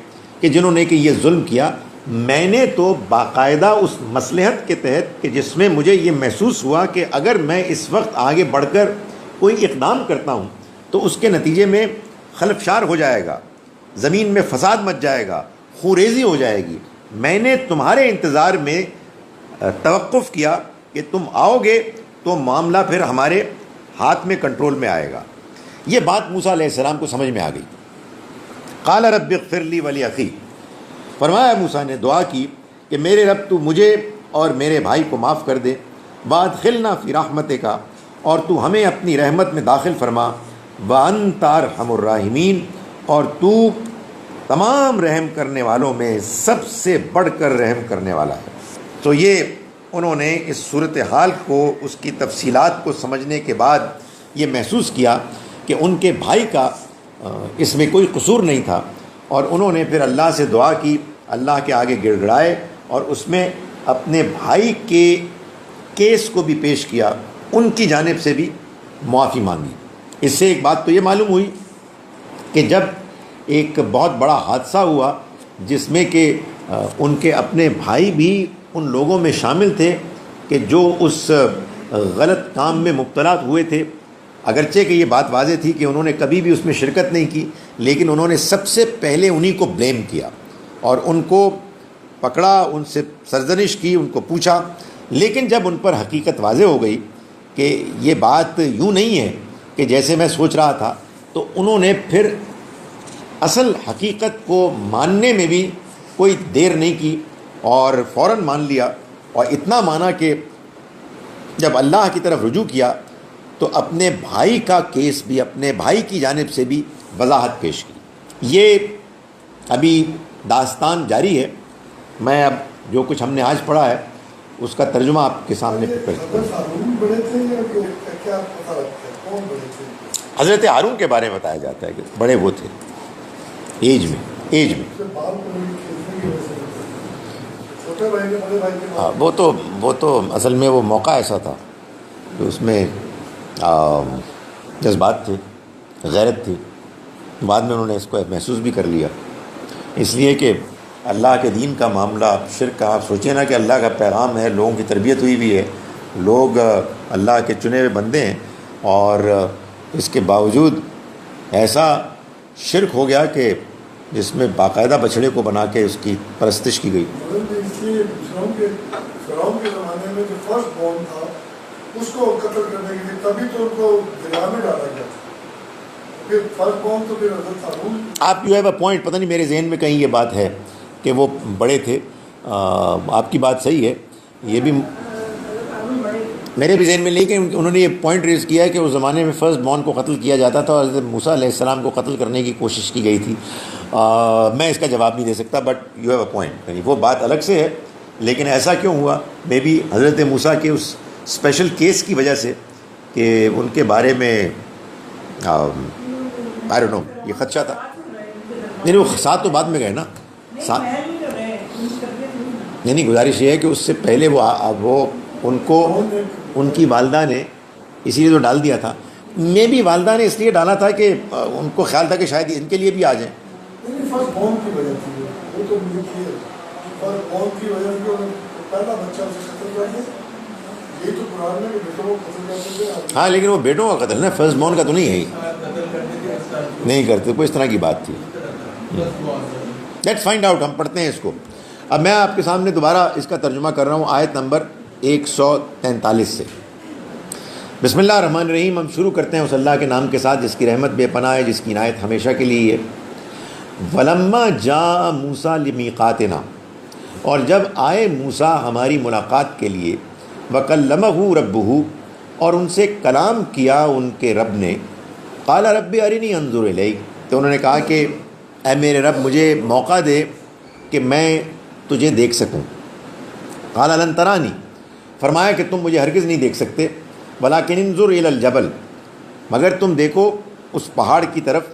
کہ جنہوں نے کہ یہ ظلم کیا، میں نے تو باقاعدہ اس مصلحت کے تحت کہ جس میں مجھے یہ محسوس ہوا کہ اگر میں اس وقت آگے بڑھ کر کوئی اقدام کرتا ہوں تو اس کے نتیجے میں خلفشار ہو جائے گا، زمین میں فساد مچ جائے گا، خوریزی ہو جائے گی، میں نے تمہارے انتظار میں توقف کیا کہ تم آؤ گے تو معاملہ پھر ہمارے ہاتھ میں کنٹرول میں آئے گا۔ یہ بات موسیٰ علیہ السلام کو سمجھ میں آ گئی۔ قال رب اغفر لی ولی اخی، فرمایا موسیٰ نے دعا کی کہ میرے رب تو مجھے اور میرے بھائی کو معاف کر دے، وادخلنا فی رحمتک، اور تو ہمیں اپنی رحمت میں داخل فرما، وانت ارحم الراحمین، اور تو تمام رحم کرنے والوں میں سب سے بڑھ کر رحم کرنے والا ہے۔ تو یہ انہوں نے اس صورتحال کو، اس کی تفصیلات کو سمجھنے کے بعد یہ محسوس کیا کہ ان کے بھائی کا اس میں کوئی قصور نہیں تھا، اور انہوں نے پھر اللہ سے دعا کی، اللہ کے آگے گڑ گڑائے اور اس میں اپنے بھائی کے کیس کو بھی پیش کیا، ان کی جانب سے بھی معافی مانگی۔ اس سے ایک بات تو یہ معلوم ہوئی کہ جب ایک بہت بڑا حادثہ ہوا جس میں کہ ان کے اپنے بھائی بھی ان لوگوں میں شامل تھے کہ جو اس غلط کام میں مبتلا ہوئے تھے، اگرچہ کہ یہ بات واضح تھی کہ انہوں نے کبھی بھی اس میں شرکت نہیں کی، لیکن انہوں نے سب سے پہلے انہی کو بلیم کیا اور ان کو پکڑا، ان سے سرزنش کی، ان کو پوچھا۔ لیکن جب ان پر حقیقت واضح ہو گئی کہ یہ بات یوں نہیں ہے کہ جیسے میں سوچ رہا تھا، تو انہوں نے پھر اصل حقیقت کو ماننے میں بھی کوئی دیر نہیں کی اور فوراً مان لیا، اور اتنا مانا کہ جب اللہ کی طرف رجوع کیا تو اپنے بھائی کا کیس بھی، اپنے بھائی کی جانب سے بھی وضاحت پیش کی۔ یہ ابھی داستان جاری ہے، میں اب جو کچھ ہم نے آج پڑھا ہے اس کا ترجمہ آپ کے سامنے پیش کرتا ہوں۔ ہارون بڑے تھے یا کیا پتہ لگتا ہے کون بڑے تھے؟ حضرت ہارون کے بارے میں بتایا جاتا ہے کہ بڑے وہ تھے ایج میں۔ بال کو کھیلنے کی وجہ سے چھوٹے بھائی نے بڑے بھائی کے ہاں، وہ تو اصل میں وہ موقع ایسا تھا کہ اس میں جذبات تھے، غیرت تھی، بعد میں انہوں نے اس کو محسوس بھی کر لیا، اس لیے کہ اللہ کے دین کا معاملہ، شرک کا، آپ سوچیں نا کہ اللہ کا پیغام ہے، لوگوں کی تربیت ہوئی بھی ہے، لوگ اللہ کے چنے ہوئے بندے ہیں، اور اس کے باوجود ایسا شرک ہو گیا کہ جس میں باقاعدہ بچڑے کو بنا کے اس کی پرستش کی گئی۔ اس لیے فرعون کے زمانے میں جو فرسٹ بورن تھا اس کو قتل کرنے کے لیے تبھی تو ان کو دریا میں ڈالا گیا تھا، پھر فرسٹ بورن تو پھر حضرت ہارون۔ آپ یو ہیو اے پوائنٹ، پتہ نہیں میرے ذہن میں کہیں یہ بات ہے کہ وہ بڑے تھے، آپ کی بات صحیح ہے، یہ بھی میرے بھی ذہن میں، لیکن انہوں نے یہ پوائنٹ ریز کیا ہے کہ اس زمانے میں فرسٹ بورن کو قتل کیا جاتا تھا اور حضرت موسیٰ علیہ السلام کو قتل کرنے کی کوشش کی گئی تھی۔ میں اس کا جواب نہیں دے سکتا، but you have a point, وہ بات الگ سے ہے، لیکن ایسا کیوں ہوا؟ مے بی حضرت موسیٰ کے اس اسپیشل کیس کی وجہ سے کہ ان کے بارے میں آئی ڈونٹ نو، یہ خدشہ تھا۔ نہیں، وہ ساتھ تو بعد میں گئے نا، ساتھ نہیں، گزارش یہ ہے کہ اس سے پہلے وہ ان کو ان کی والدہ نے اسی لیے تو ڈال دیا تھا، میں بھی والدہ نے اس لیے ڈالا تھا کہ ان کو خیال تھا کہ شاید ان کے لیے بھی آ جائیں۔ فرسٹ بورن کی وجہ تھی، وہ تو مجھے کلیئر، فرسٹ بورن کی وجہ سے پہلا بچہ اسے قتل کر دیا، یہ تو قرآن میں کہ بیٹوں کو قتل کرتے تھے۔ ہاں، لیکن وہ بیٹوں کا قتل نا، فرسٹ بورن کا تو نہیں ہے، نہیں کرتے، کوئی اس طرح کی بات تھی۔ لیٹس فائنڈ آؤٹ، ہم پڑھتے ہیں اس کو۔ اب میں آپ کے سامنے دوبارہ اس کا ترجمہ کر رہا ہوں آیت نمبر 143 سے۔ بسم اللہ الرحمن الرحیم، ہم شروع کرتے ہیں اس اللہ کے نام کے ساتھ جس کی رحمت بے پناہ ہے، جس کی عنایت ہمیشہ کے لیے ہے۔ وَلَمَّا جَاءَ مُوسَىٰ لِمِيقَاتِنَا، اور جب آئے موسیٰ ہماری ملاقات کے لیے، وَكَلَّمَهُ رَبُّهُ، اور ان سے کلام کیا ان کے رب نے، قَالَ رَبِّ أَرِنِي أَنظُرْ إِلَيْكَ، تو انہوں نے کہا کہ اے میرے رب مجھے موقع دے کہ میں تجھے دیکھ سکوں۔ قَالَ لَن تَرَانِي، فرمایا کہ تم مجھے ہرگز نہیں دیکھ سکتے، وَلَكِنِ انظُرْ إِلَى الْجَبَلِ، مگر تم دیکھو اس پہاڑ کی طرف،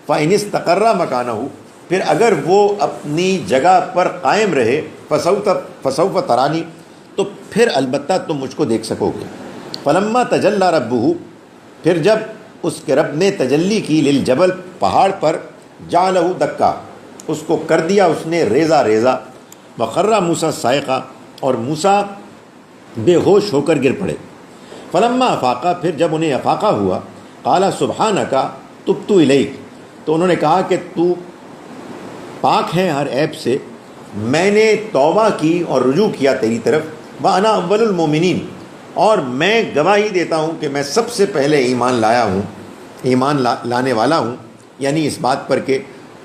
فَإِنِ اسْتَقَرَّ مَكَانَهُ، پھر اگر وہ اپنی جگہ پر قائم رہے، فَسَوْفَ تَرَانِي، تو پھر البتہ تم مجھ کو دیکھ سکو گے۔ فَلَمَّا تَجَلَّى رَبُّهُ، پھر جب اس کے رب نے تجلی کی، لِلْجَبَلِ، پہاڑ پر، جَعَلَهُ دَكًّا، اس کو کر دیا اس نے ریزہ ریزہ، وخر موسیٰ صاعقہ، اور موسیٰ بے ہوش ہو کر گر پڑے۔ فلما افاقہ، پھر جب انہیں افاقہ ہوا، قال سبحانک تبت الیک، تو انہوں نے کہا کہ تو پاک ہے ہر عیب سے، میں نے توبہ کی اور رجوع کیا تیری طرف، وانا اول المومنین، اور میں گواہی دیتا ہوں کہ میں سب سے پہلے ایمان لایا ہوں، لانے والا ہوں، یعنی اس بات پر کہ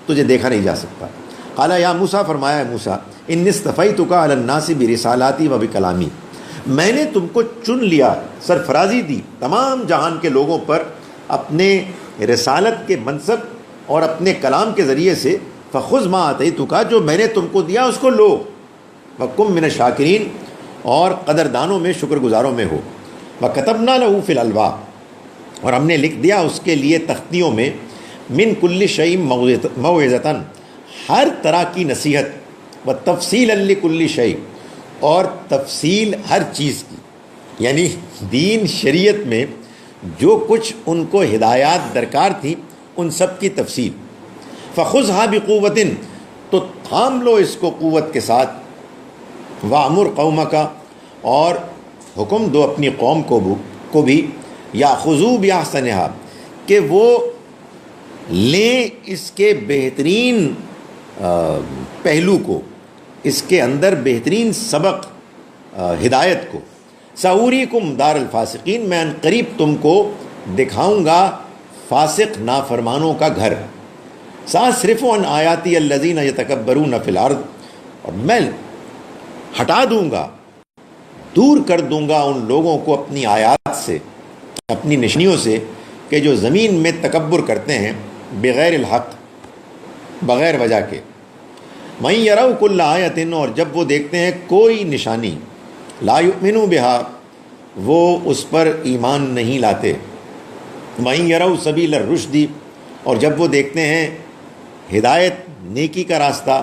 تجھے دیکھا نہیں جا سکتا۔ قال یا موسیٰ، فرمایا موسیٰ، انی اصطفیتک علی الناس برسالاتی و بکلامی، میں نے تم کو چن لیا، سرفرازی دی تمام جہان کے لوگوں پر اپنے رسالت کے منصب اور اپنے کلام کے ذریعے سے، فخذ ما آتیتک، جو میں نے تم کو دیا اس کو لو، وکن من الشاکرین، اور قدردانوں میں شکر گزاروں میں ہو، وکتبنا لہ فی الالواح، اور ہم نے لکھ دیا اس کے لیے تختیوں میں، من کل شیء موعظۃ، ہر طرح کی نصیحت، و تفصیلا لکل شیء، اور تفصیل ہر چیز کی، یعنی دین شریعت میں جو کچھ ان کو ہدایات درکار تھیں ان سب کی تفصیل۔ فخذھا بقوۃ، تو تھام لو اس کو قوت کے ساتھ، وامر قومک، اور حکم دو اپنی قوم کو بھی، یاخذوا باحسنھا، کہ وہ لیں اس کے بہترین پہلو کو، اس کے اندر بہترین سبق ہدایت کو، سأوریکم دار الفاسقین، میں ان قریب تم کو دکھاؤں گا فاسق نافرمانوں کا گھر، سأصرف عن آیاتی الذین یتکبرون فی الارض، اور میں ہٹا دوں گا، دور کر دوں گا ان لوگوں کو اپنی آیات سے، اپنی نشانیوں سے، کہ جو زمین میں تکبر کرتے ہیں بغیر الحق، بغیر وجہ کے۔ مَن یروا کل آیۃ، اور جب وہ دیکھتے ہیں کوئی نشانی، لا یؤمنوا بها، وہ اس پر ایمان نہیں لاتے۔ مَن یروا سبیل الرشد، اور جب وہ دیکھتے ہیں ہدایت نیکی کا راستہ،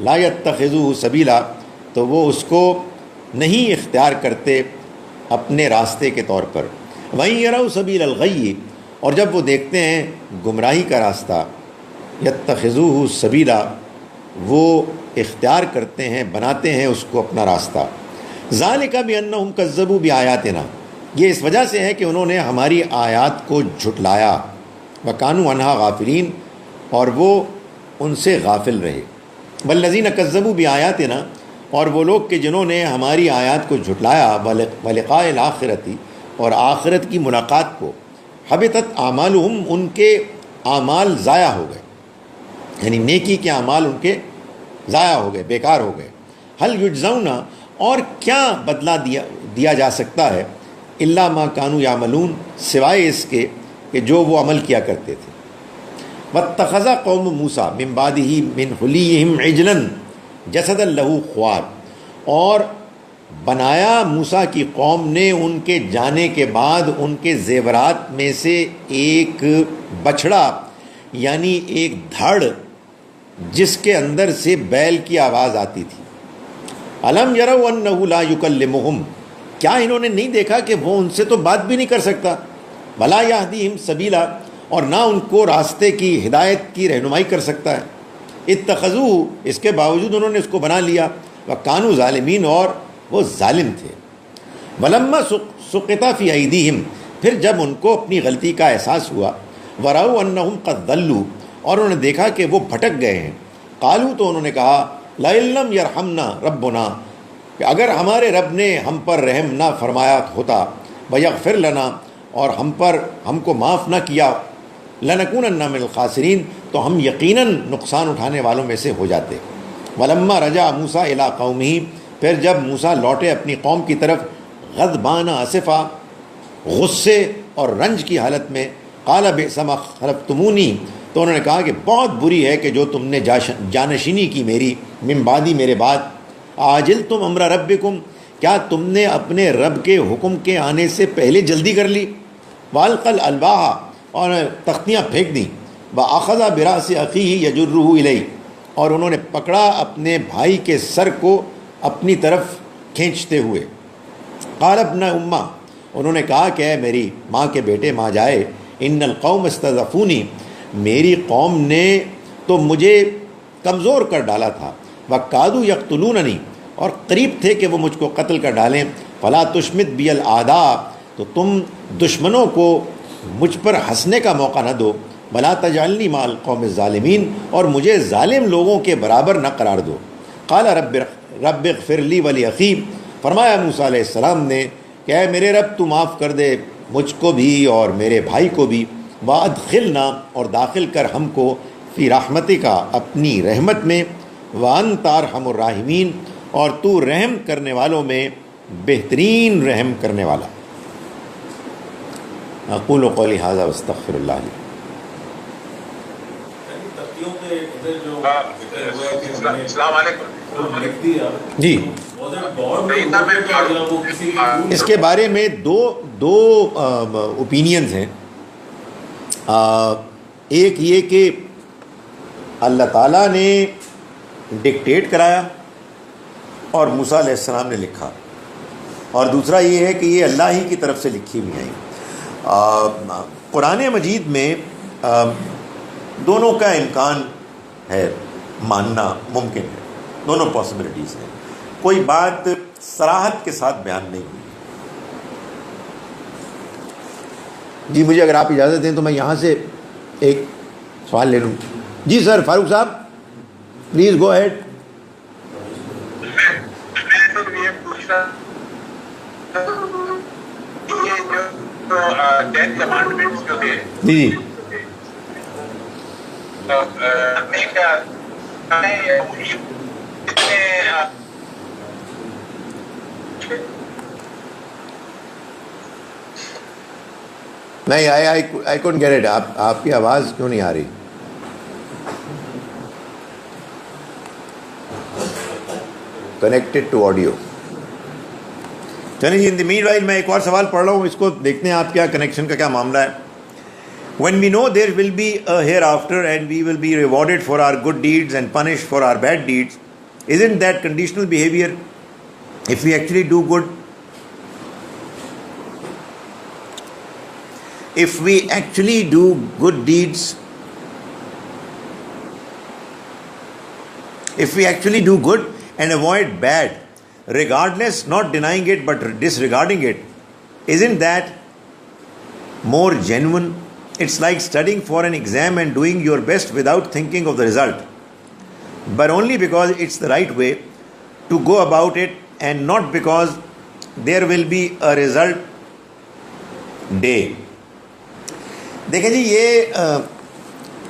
لا یتخذوہ سبیلا، تو وہ اس کو نہیں اختیار کرتے اپنے راستے کے طور پر۔ وَإِن يَرَوْا سَبِيلَ الْغَيِّ، اور جب وہ دیکھتے ہیں گمراہی کا راستہ، یتخذوہ سبیلا، وہ اختیار کرتے ہیں، بناتے ہیں اس کو اپنا راستہ۔ ذَلِكَ بِأَنَّهُمْ كَذَّبُوا بِآيَاتِنَا، یہ اس وجہ سے ہے کہ انہوں نے ہماری آیات کو جھٹلایا، وَكَانُوا عَنْهَا غَافِلِينَ، اور وہ ان سے غافل رہے۔ وَالَّذِينَ كَذَّبُوا بِآيَاتِنَا، اور وہ لوگ کہ جنہوں نے ہماری آیات کو جھٹلایا، وَلِقَاءِ الْآخِرَةِ، اور آخرت کی ملاقات کو، حبطت اعمالہم، ان کے اعمال ضائع ہو گئے، یعنی نیکی کے اعمال ان کے ضائع ہو گئے، بیکار ہو گئے۔ هل یجزون، اور کیا بدلہ دیا جا سکتا ہے، الا ما کانوا یعملون، سوائے اس کے کہ جو وہ عمل کیا کرتے تھے۔ واتخذ قوم موسیٰ من بعدہ من حلیہم عجلا جسدا لہ خوار، اور بنایا موسیٰ کی قوم نے ان کے جانے کے بعد ان کے زیورات میں سے ایک بچھڑا، یعنی ایک دھڑ جس کے اندر سے بیل کی آواز آتی تھی۔ الم یروا انہ لا یکلمہم، کیا انہوں نے نہیں دیکھا کہ وہ ان سے تو بات بھی نہیں کر سکتا، ولا یہدیہم سبیلا، اور نہ ان کو راستے کی ہدایت کی رہنمائی کر سکتا ہے۔ اتخذوہ، اس کے باوجود انہوں نے اس کو بنا لیا، وکانوا ظالمین، اور وہ ظالم تھے۔ ولما سقط فی ایدیہم، پھر جب ان کو اپنی غلطی کا احساس ہوا، ورأوا انہم قد ضلوا، اور انہوں نے دیکھا کہ وہ بھٹک گئے ہیں، قالوا، تو انہوں نے کہا، لئن لم یرحمنا ربنا، کہ اگر ہمارے رب نے ہم پر رحم نہ فرمایا ہوتا، ویغفر لنا، اور ہم کو معاف نہ کیا، لنکونن من الخاسرین، تو ہم یقیناً نقصان اٹھانے والوں میں سے ہو جاتے۔ ولما رجع موسیٰ الی قومہ، پھر جب موسیٰ لوٹے اپنی قوم کی طرف، غضبان اسفا، غصے اور رنج کی حالت میں، قال بئس ما خلفتمونی، تو انہوں نے کہا کہ بہت بری ہے کہ جو تم نے جانشینی کی میری، من بعدی، میرے بعد، عاجلتم امر ربکم، کیا تم نے اپنے رب کے حکم کے آنے سے پہلے جلدی کر لی، والقى الالواح، اور تختیاں پھینک دیں، واخذ براس اخیہ یجرہ الیہ، اور انہوں نے پکڑا اپنے بھائی کے سر کو اپنی طرف کھینچتے ہوئے۔ قال ابن امہ، انہوں نے کہا کہ اے میری ماں کے بیٹے، ماں جائے، ان القوم استضعفونی، میری قوم نے تو مجھے کمزور کر ڈالا تھا، وَقَادُوا يَقْتُلُونَنِي، اور قریب تھے کہ وہ مجھ کو قتل کر ڈالیں، فَلَا تُشْمِتْ بِيَ الْأَعْدَاءَ، تو تم دشمنوں کو مجھ پر ہنسنے کا موقع نہ دو، وَلَا تَجْعَلْنِي مَعَ الْقَوْمِ الظَّالِمِينَ، اور مجھے ظالم لوگوں کے برابر نہ قرار دو۔ قال رب اغفر لی وَلِأَخِي، فرمایا موسیٰ علیہ السلام نے کہ اے میرے رب تو معاف کر دے مجھ کو بھی اور میرے بھائی کو بھی، وَأَدْخِلْنَا، اور داخل کر ہم کو، فی رحمتک، اپنی رحمت میں، وَأَنْتَ أَرْحَمُ الرَّاحِمِينَ، اور تو رحم کرنے والوں میں بہترین رحم کرنے والا۔ اقول قولی ھذا واستغفر اللہ لی۔ السلام علیکم جی، اس کے بارے میں دو اوپینینز ہیں۔ ایک یہ کہ اللہ تعالیٰ نے ڈکٹیٹ کرایا اور موسیٰ علیہ السلام نے لکھا، اور دوسرا یہ ہے کہ یہ اللہ ہی کی طرف سے لکھی ہوئی ہیں۔ قرآن مجید میں دونوں کا امکان ہے، ماننا ممکن ہے، دونوں پاسبلٹیز ہیں، کوئی بات صراحت کے ساتھ بیان نہیں ہوئی۔ جی مجھے اگر آپ اجازت دیں تو میں یہاں سے ایک سوال لے لوں۔ جی سر، فاروق صاحب پلیز گو اہیڈ۔ یہ پوچھ رہا یہ جو 10 کمانڈمنٹس جو تھے، جی جی، نہیں آئی کونٹ گیٹ اٹ۔ آپ کی آواز کیوں نہیں آ رہی؟ Connected to audio. چلیں جی، ان دی مین وائل میں ایک اور سوال پڑھ رہا ہوں، اس کو دیکھتے ہیں آپ کیا کنیکشن کا کیا معاملہ ہے۔ When we know there will be a hereafter and we will be rewarded for our good deeds and punished for our bad deeds, isn't that conditional behavior if we actually do good? If we actually do good deeds, if we actually do good and avoid bad, regardless, not denying it but disregarding it, isn't that more genuine? It's like studying for an exam and doing your best without thinking of the result, but only because it's the right way to go about it and not because there will be a result day. دیکھیں جی،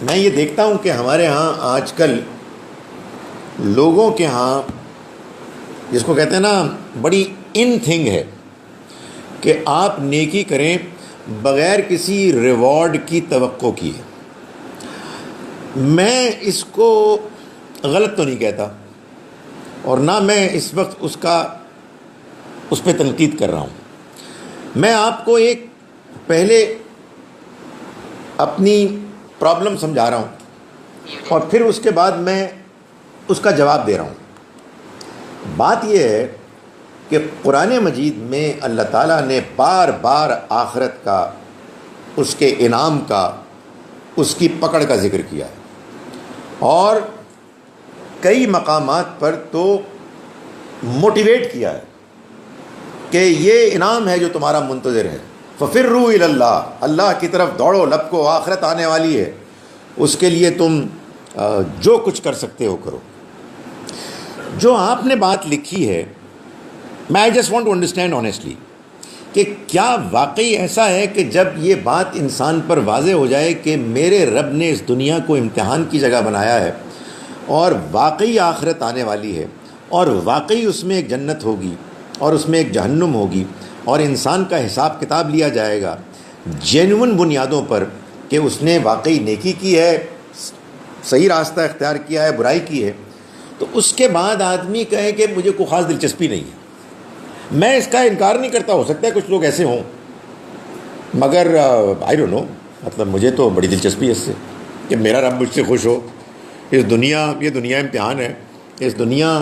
میں یہ دیکھتا ہوں کہ ہمارے ہاں آج کل لوگوں کے ہاں جس کو کہتے ہیں نا بڑی ان تھنگ ہے کہ آپ نیکی کریں بغیر کسی ریوارڈ کی توقع کیے۔ میں اس کو غلط تو نہیں کہتا اور نہ میں اس وقت اس پہ تنقید کر رہا ہوں۔ میں آپ کو ایک پہلے اپنی پرابلم سمجھا رہا ہوں اور پھر اس کے بعد میں اس کا جواب دے رہا ہوں۔ بات یہ ہے کہ قرآن مجید میں اللہ تعالیٰ نے بار بار آخرت کا، اس کے انعام کا، اس کی پکڑ کا ذکر کیا ہے، اور کئی مقامات پر تو موٹیویٹ کیا ہے کہ یہ انعام ہے جو تمہارا منتظر ہے، ففروا الی اللہ، اللہ کی طرف دوڑو، لپکو، آخرت آنے والی ہے، اس کے لیے تم جو کچھ کر سکتے ہو کرو۔ جو آپ نے بات لکھی ہے، میں I just want to understand honestly کہ کیا واقعی ایسا ہے کہ جب یہ بات انسان پر واضح ہو جائے کہ میرے رب نے اس دنیا کو امتحان کی جگہ بنایا ہے اور واقعی آخرت آنے والی ہے اور واقعی اس میں ایک جنت ہوگی اور اس میں ایک جہنم ہوگی اور انسان کا حساب کتاب لیا جائے گا جینون بنیادوں پر کہ اس نے واقعی نیکی کی ہے، صحیح راستہ اختیار کیا ہے، برائی کی ہے، تو اس کے بعد آدمی کہے کہ مجھے کوئی خاص دلچسپی نہیں ہے۔ میں اس کا انکار نہیں کرتا، ہو سکتا ہے کچھ لوگ ایسے ہوں، مگر آئی ڈونٹ نو، مطلب مجھے تو بڑی دلچسپی ہے اس سے کہ میرا رب مجھ سے خوش ہو۔ یہ دنیا امتحان ہے، اس دنیا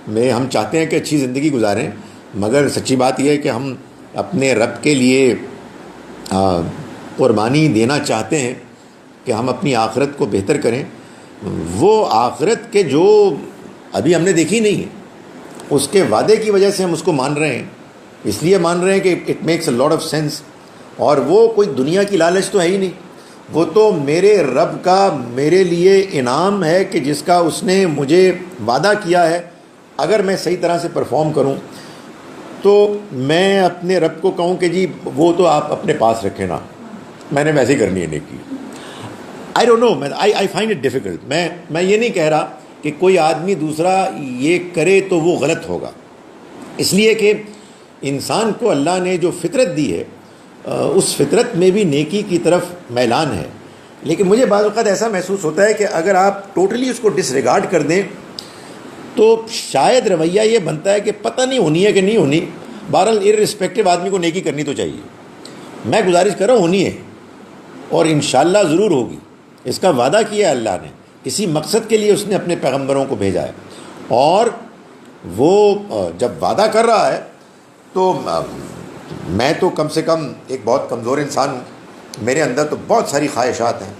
میں ہم چاہتے ہیں کہ اچھی زندگی گزاریں، مگر سچی بات یہ ہے کہ ہم اپنے رب کے لیے قربانی دینا چاہتے ہیں کہ ہم اپنی آخرت کو بہتر کریں، وہ آخرت کے جو ابھی ہم نے دیکھی نہیں ہے اس کے وعدے کی وجہ سے ہم اس کو مان رہے ہیں، اس لیے مان رہے ہیں کہ it makes a lot of sense, اور وہ کوئی دنیا کی لالچ تو ہے ہی نہیں، وہ تو میرے رب کا میرے لیے انعام ہے کہ جس کا اس نے مجھے وعدہ کیا ہے، اگر میں صحیح طرح سے پرفارم کروں تو میں اپنے رب کو کہوں کہ جی وہ تو آپ اپنے پاس رکھیں نا، میں نے ویسے ہی کرنی ہے نیکی۔ I don't know, I find it difficult. میں یہ نہیں کہہ رہا کہ کوئی آدمی دوسرا یہ کرے تو وہ غلط ہوگا، اس لیے کہ انسان کو اللہ نے جو فطرت دی ہے اس فطرت میں بھی نیکی کی طرف میلان ہے، لیکن مجھے بعض اوقات ایسا محسوس ہوتا ہے کہ اگر آپ ٹوٹلی اس کو ڈس ریگارڈ کر دیں تو شاید رویہ یہ بنتا ہے کہ پتہ نہیں ہونی ہے کہ نہیں ہونی، بہرحال ارسپیکٹو آدمی کو نیکی کرنی تو چاہیے۔ میں گزارش کر رہا ہوں ہونی ہے، اور انشاءاللہ ضرور ہوگی، اس کا وعدہ کیا ہے اللہ نے، اسی مقصد کے لیے اس نے اپنے پیغمبروں کو بھیجا ہے، اور وہ جب وعدہ کر رہا ہے تو میں تو کم سے کم ایک بہت کمزور انسان ہوں، میرے اندر تو بہت ساری خواہشات ہیں،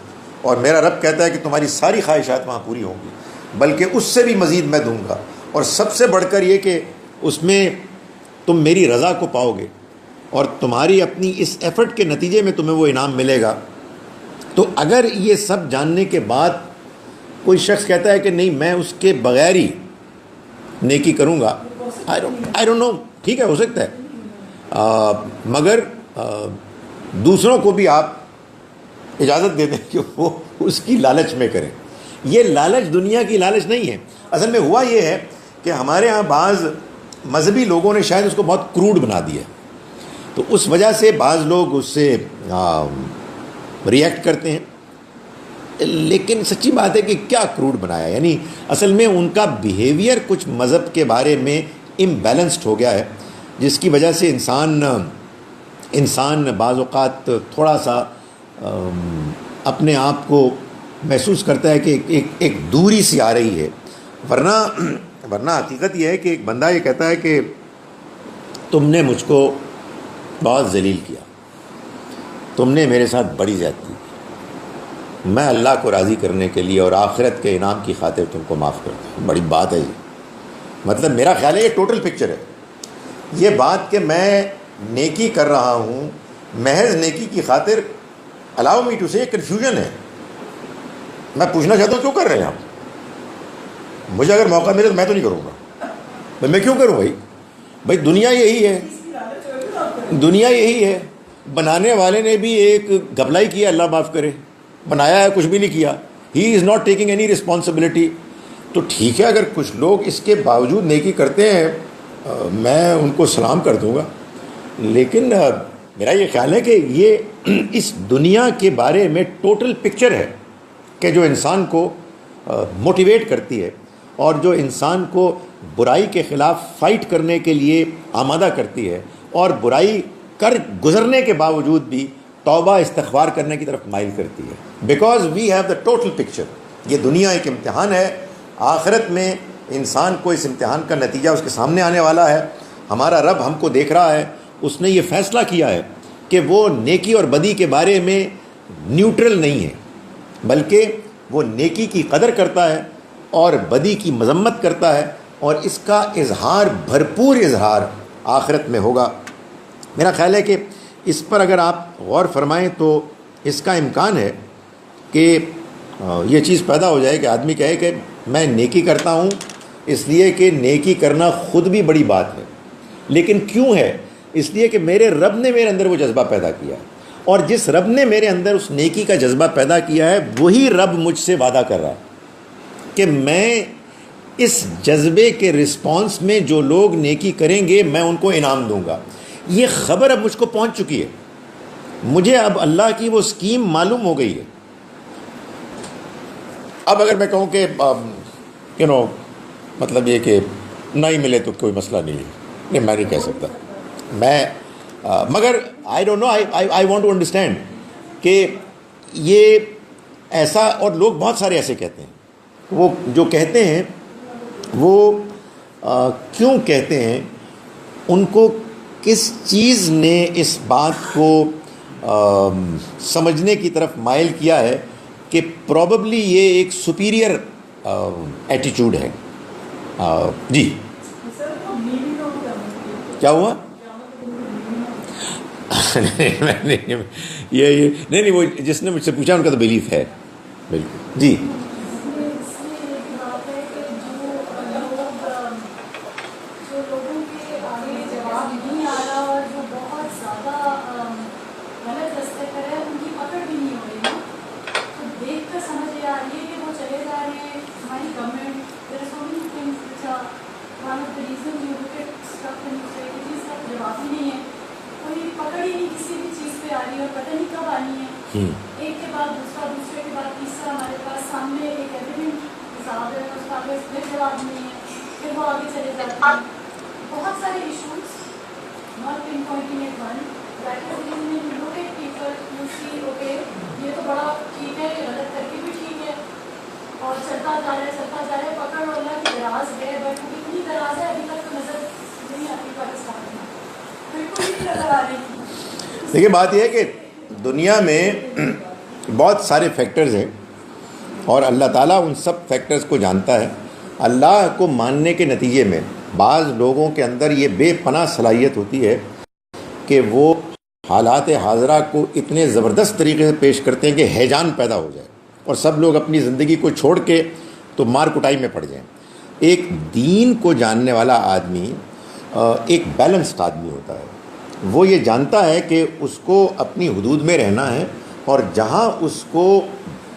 اور میرا رب کہتا ہے کہ تمہاری ساری خواہشات وہاں پوری ہوں گی، بلکہ اس سے بھی مزید میں دوں گا، اور سب سے بڑھ کر یہ کہ اس میں تم میری رضا کو پاؤ گے، اور تمہاری اپنی اس ایفرٹ کے نتیجے میں تمہیں وہ انعام ملے گا۔ تو اگر یہ سب جاننے کے بعد کوئی شخص کہتا ہے کہ نہیں میں اس کے بغیر ہی نیکی کروں گا، آئی ڈونٹ نو، ٹھیک ہے، ہو سکتا ہے، مگر دوسروں کو بھی آپ اجازت دے دیں کہ وہ اس کی لالچ میں کریں۔ یہ لالچ دنیا کی لالچ نہیں ہے، اصل میں ہوا یہ ہے کہ ہمارے ہاں بعض مذہبی لوگوں نے شاید اس کو بہت کروڈ بنا دیا، تو اس وجہ سے بعض لوگ اس سے ریئیکٹ کرتے ہیں، لیکن سچی بات ہے کہ کیا کروڈ بنایا، یعنی اصل میں ان کا بیہیویئر کچھ مذہب کے بارے میں امبیلنسڈ ہو گیا ہے، جس کی وجہ سے انسان بعض اوقات تھوڑا سا اپنے آپ کو محسوس کرتا ہے کہ ایک دوری سی آ رہی ہے، ورنہ حقیقت یہ ہے کہ ایک بندہ یہ کہتا ہے کہ تم نے مجھ کو بہت ذلیل کیا، تم نے میرے ساتھ بڑی زیادتی کی، میں اللہ کو راضی کرنے کے لیے اور آخرت کے انعام کی خاطر تم کو معاف کرتا ہوں۔ بڑی بات ہے یہ، مطلب میرا خیال ہے یہ ٹوٹل پکچر ہے، یہ بات کہ میں نیکی کر رہا ہوں محض نیکی کی خاطر، الاؤ می ٹو سے کنفیوژن ہے۔ میں پوچھنا چاہتا ہوں کیوں کر رہے ہیں آپ؟ مجھے اگر موقع ملے تو میں تو نہیں کروں گا، میں کیوں کروں بھائی دنیا یہی ہے، دنیا یہی ہے، بنانے والے نے بھی ایک گھپلائی کیا، اللہ معاف کرے، بنایا ہے کچھ بھی نہیں کیا، he is not taking any responsibility. تو ٹھیک ہے اگر کچھ لوگ اس کے باوجود نیکی کرتے ہیں میں ان کو سلام کر دوں گا، لیکن میرا یہ خیال ہے کہ یہ اس دنیا کے بارے میں ٹوٹل پکچر ہے کہ جو انسان کو موٹیویٹ کرتی ہے اور جو انسان کو برائی کے خلاف فائٹ کرنے کے لیے آمادہ کرتی ہے، اور برائی کر گزرنے کے باوجود بھی توبہ استغفار کرنے کی طرف مائل کرتی ہے، because we have the total picture. یہ دنیا ایک امتحان ہے، آخرت میں انسان کو اس امتحان کا نتیجہ اس کے سامنے آنے والا ہے، ہمارا رب ہم کو دیکھ رہا ہے، اس نے یہ فیصلہ کیا ہے کہ وہ نیکی اور بدی کے بارے میں نیوٹرل نہیں ہے، بلکہ وہ نیکی کی قدر کرتا ہے اور بدی کی مذمت کرتا ہے، اور اس کا اظہار، بھرپور اظہار آخرت میں ہوگا۔ میرا خیال ہے کہ اس پر اگر آپ غور فرمائیں تو اس کا امکان ہے کہ یہ چیز پیدا ہو جائے کہ آدمی کہے کہ میں نیکی کرتا ہوں اس لیے کہ نیکی کرنا خود بھی بڑی بات ہے، لیکن کیوں ہے؟ اس لیے کہ میرے رب نے میرے اندر وہ جذبہ پیدا کیا ہے، اور جس رب نے میرے اندر اس نیکی کا جذبہ پیدا کیا ہے وہی رب مجھ سے وعدہ کر رہا ہے کہ میں اس جذبے کے رسپانس میں جو لوگ نیکی کریں گے میں ان کو انعام دوں گا۔ یہ خبر اب مجھ کو پہنچ چکی ہے، مجھے اب اللہ کی وہ اسکیم معلوم ہو گئی ہے۔ اب اگر میں کہوں کہ مطلب یہ کہ نہیں ملے تو کوئی مسئلہ نہیں ہے، نہیں میں نہیں کہہ سکتا، میں مگر I don't know, I want to understand کہ یہ ایسا، اور لوگ بہت سارے ایسے کہتے ہیں، وہ جو کہتے ہیں وہ کیوں کہتے ہیں، ان کو کس چیز نے اس بات کو سمجھنے کی طرف مائل کیا ہے کہ پروبیبلی یہ ایک سپیریئر ایٹیچیوڈ ہے. جی کیا ہوا؟ نہیں وہ جس نے مجھ سے پوچھا ان کا تو بلیف ہے. بالکل جی. ایک کے بعد دوسرا، دوسرے کے بعد تیسرا، ہمارے پاس سامنے ایک ایویڈنٹ حساب ہے، اس کا پھر جواب نہیں ہے، پھر وہ آگے چلے جاتے ہیں. بہت سارے issues not pinpointing at one لوگ at people you see okay یہ تو بڑا ٹھیک ہے، یہ غلط کر کے بھی ٹھیک ہے اور چلتا جا رہا ہے چلتا جا رہا ہے. پکڑ والا کہ دراز ہے بٹ اتنی دراز ہے ابھی تک تو نظر نہیں آتی پاکستان میں، بالکل نہیں نظر آ رہی. دیکھیے بات یہ ہے کہ دنیا میں بہت سارے فیکٹرز ہیں اور اللہ تعالیٰ ان سب فیکٹرز کو جانتا ہے. اللہ کو ماننے کے نتیجے میں بعض لوگوں کے اندر یہ بے پناہ صلاحیت ہوتی ہے کہ وہ حالات حاضرہ کو اتنے زبردست طریقے سے پیش کرتے ہیں کہ ہیجان پیدا ہو جائے اور سب لوگ اپنی زندگی کو چھوڑ کے تو مار کٹائی میں پڑ جائیں. ایک دین کو جاننے والا آدمی ایک بیلنسڈ آدمی ہوتا ہے. وہ یہ جانتا ہے کہ اس کو اپنی حدود میں رہنا ہے اور جہاں اس کو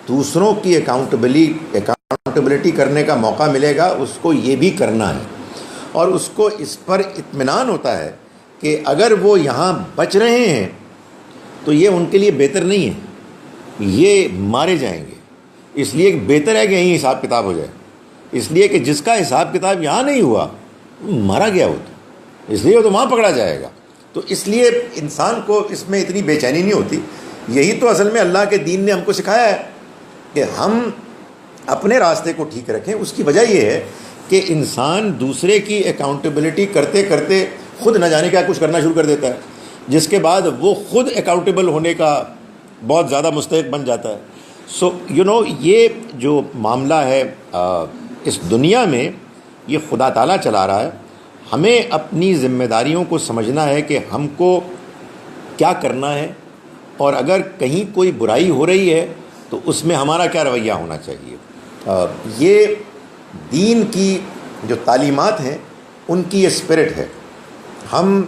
دوسروں کی اکاؤنٹیبلٹی کرنے کا موقع ملے گا اس کو یہ بھی کرنا ہے. اور اس کو اس پر اطمینان ہوتا ہے کہ اگر وہ یہاں بچ رہے ہیں تو یہ ان کے لیے بہتر نہیں ہے, یہ مارے جائیں گے. اس لیے بہتر ہے کہ یہیں حساب کتاب ہو جائے, اس لیے کہ جس کا حساب کتاب یہاں نہیں ہوا مارا گیا ہو تو اس لیے وہ تو وہاں پکڑا جائے گا. تو اس لیے انسان کو اس میں اتنی بے چینی نہیں ہوتی. یہی تو اصل میں اللہ کے دین نے ہم کو سکھایا ہے کہ ہم اپنے راستے کو ٹھیک رکھیں. اس کی وجہ یہ ہے کہ انسان دوسرے کی اکاؤنٹیبلٹی کرتے کرتے خود نہ جانے کیا کچھ کرنا شروع کر دیتا ہے, جس کے بعد وہ خود اکاؤنٹیبل ہونے کا بہت زیادہ مستحق بن جاتا ہے. سو یہ جو معاملہ ہے اس دنیا میں یہ خدا تعالیٰ چلا رہا ہے. ہمیں اپنی ذمہ داریوں کو سمجھنا ہے کہ ہم کو کیا کرنا ہے, اور اگر کہیں کوئی برائی ہو رہی ہے تو اس میں ہمارا کیا رویہ ہونا چاہیے. یہ دین کی جو تعلیمات ہیں ان کی یہ اسپرٹ ہے. ہم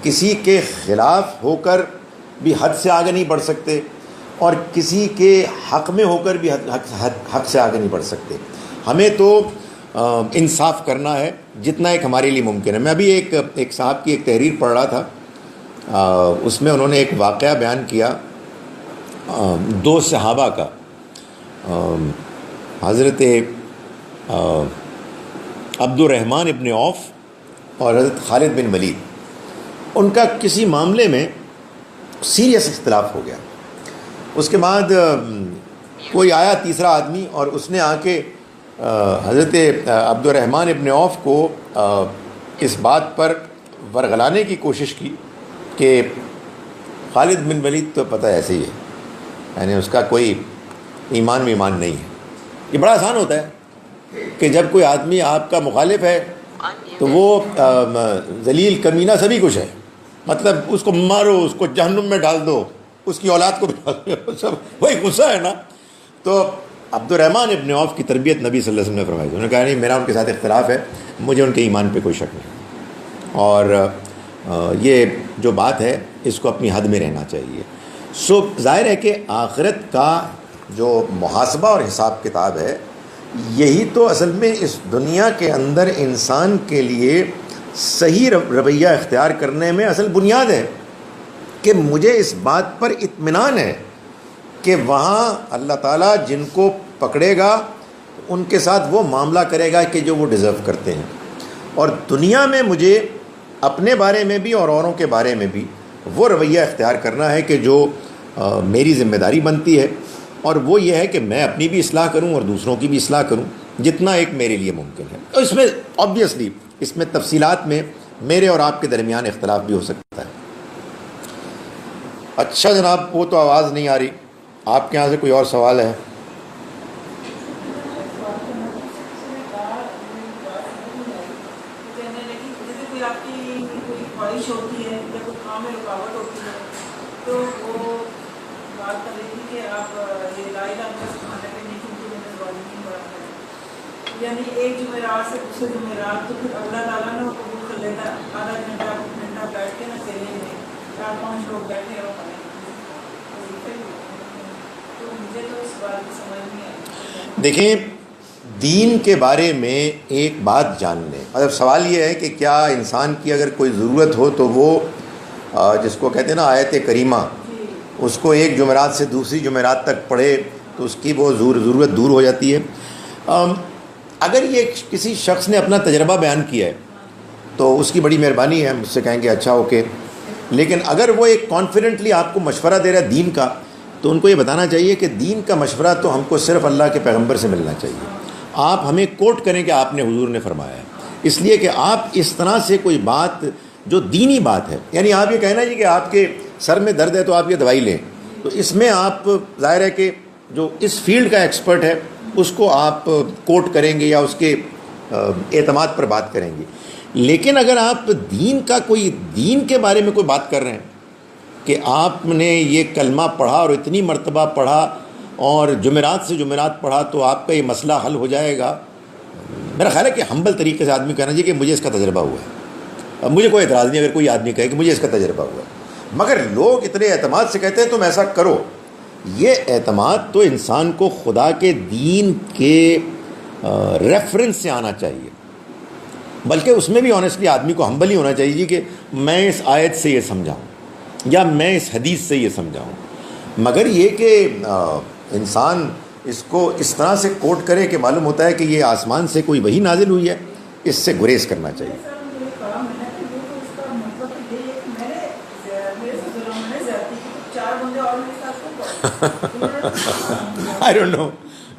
کسی کے خلاف ہو کر بھی حد سے آگے نہیں بڑھ سکتے اور کسی کے حق میں ہو کر بھی حق سے آگے نہیں بڑھ سکتے. ہمیں تو انصاف کرنا ہے جتنا ایک ہمارے لیے ممکن ہے. میں ابھی ایک صاحب کی ایک تحریر پڑھ رہا تھا, اس میں انہوں نے ایک واقعہ بیان کیا دو صحابہ کا, حضرت عبد الرحمن ابن عوف اور حضرت خالد بن ولید. ان کا کسی معاملے میں سیریس اختلاف ہو گیا. اس کے بعد کوئی آیا تیسرا آدمی اور اس نے آ کے حضرت عبد الرحمن ابن عوف کو اس بات پر ورغلانے کی کوشش کی کہ خالد بن ولید تو پتہ ایسے ہی ہے, یعنی اس کا کوئی ایمان نہیں ہے. یہ بڑا آسان ہوتا ہے کہ جب کوئی آدمی آپ کا مخالف ہے تو وہ ذلیل کمینہ سبھی کچھ ہے, مطلب اس کو مارو, اس کو جہنم میں ڈال دو, اس کی اولاد کو بھی ڈال دو, سب وہی غصہ ہے نا. تو عبد الرحمن ابن عوف کی تربیت نبی صلی اللہ علیہ وسلم نے فرمائی. انہوں نے کہا نہیں, میرا ان کے ساتھ اختلاف ہے, مجھے ان کے ایمان پہ کوئی شک نہیں, اور یہ جو بات ہے اس کو اپنی حد میں رہنا چاہیے. سو ظاہر ہے کہ آخرت کا جو محاسبہ اور حساب کتاب ہے یہی تو اصل میں اس دنیا کے اندر انسان کے لیے صحیح رویہ اختیار کرنے میں اصل بنیاد ہے کہ مجھے اس بات پر اطمینان ہے کہ وہاں اللہ تعالیٰ جن کو پکڑے گا ان کے ساتھ وہ معاملہ کرے گا کہ جو وہ ڈیزرو کرتے ہیں. اور دنیا میں مجھے اپنے بارے میں بھی اور اوروں کے بارے میں بھی وہ رویہ اختیار کرنا ہے کہ جو میری ذمہ داری بنتی ہے, اور وہ یہ ہے کہ میں اپنی بھی اصلاح کروں اور دوسروں کی بھی اصلاح کروں جتنا ایک میرے لیے ممکن ہے. تو اس میں آبویسلی اس میں تفصیلات میں میرے اور آپ کے درمیان اختلاف بھی ہو سکتا ہے. اچھا جناب, وہ تو آواز نہیں آ رہی. آپ کے یہاں سے کوئی اور سوال ہے؟ جیسے کوئی آپ کی کوئی خواہش ہوتی ہے یا کوئی کام میں رکاوٹ ہوتی ہے تو وہ بات کر رہی تھی کہ آپ یہ لا الہ الا اللہ سبحانہ کے نیکی کی ظالمین برابر ہے، یعنی ایک جمعرات سے دوسرے جمعرات تو پھر اللہ تعالیٰ نے وہ قبول کر لیتا ہے، آدھا گھنٹہ بیٹھ کے نہ چلے میں 4-5 لوگ بیٹھے اور تو مجھے تو اس بات کی سمجھ نہیں آئی۔ دیکھیں، دین کے بارے میں ایک بات جان لیں، مطلب سوال یہ ہے کہ کیا انسان کی اگر کوئی ضرورت ہو تو وہ جس کو کہتے ہیں نا آیت کریمہ، اس کو ایک جمعرات سے دوسری جمعرات تک پڑھے تو اس کی وہ ضرورت دور ہو جاتی ہے۔ اگر یہ کسی شخص نے اپنا تجربہ بیان کیا ہے تو اس کی بڑی مہربانی ہے، مجھ سے کہیں گے اچھا اوکے، لیکن اگر وہ ایک کانفیڈنٹلی آپ کو مشورہ دے رہا ہے دین کا، تو ان کو یہ بتانا چاہیے کہ دین کا مشورہ تو ہم کو صرف اللہ کے پیغمبر سے ملنا چاہیے۔ آپ ہمیں کوٹ کریں کہ آپ نے حضور نے فرمایا ہے، اس لیے کہ آپ اس طرح سے کوئی بات جو دینی بات ہے، یعنی آپ یہ کہنا جی کہ آپ کے سر میں درد ہے تو آپ یہ دوائی لیں، تو اس میں آپ ظاہر ہے کہ جو اس فیلڈ کا ایکسپرٹ ہے اس کو آپ کوٹ کریں گے یا اس کے اعتماد پر بات کریں گے۔ لیکن اگر آپ دین کے بارے میں کوئی بات کر رہے ہیں کہ آپ نے یہ کلمہ پڑھا اور اتنی مرتبہ پڑھا اور جمعرات سے جمعرات پڑھا تو آپ کا یہ مسئلہ حل ہو جائے گا، میرا خیال ہے کہ ہمبل طریقے سے آدمی کہنا چاہیے کہ مجھے اس کا تجربہ ہوا ہے۔ اب مجھے کوئی اعتراض نہیں اگر کوئی آدمی کہے کہ مجھے اس کا تجربہ ہوا ہے، مگر لوگ اتنے اعتماد سے کہتے ہیں تم ایسا کرو، یہ اعتماد تو انسان کو خدا کے دین کے ریفرنس سے آنا چاہیے، بلکہ اس میں بھی آنیسٹلی آدمی کو ہمبل ہی ہونا چاہیے جی کہ میں اس آیت سے یہ سمجھاؤں یا میں اس حدیث سے یہ سمجھاؤں، مگر یہ کہ انسان اس کو اس طرح سے کوٹ کرے کہ معلوم ہوتا ہے کہ یہ آسمان سے کوئی وحی نازل ہوئی ہے، اس سے گریز کرنا چاہیے۔ I don't know،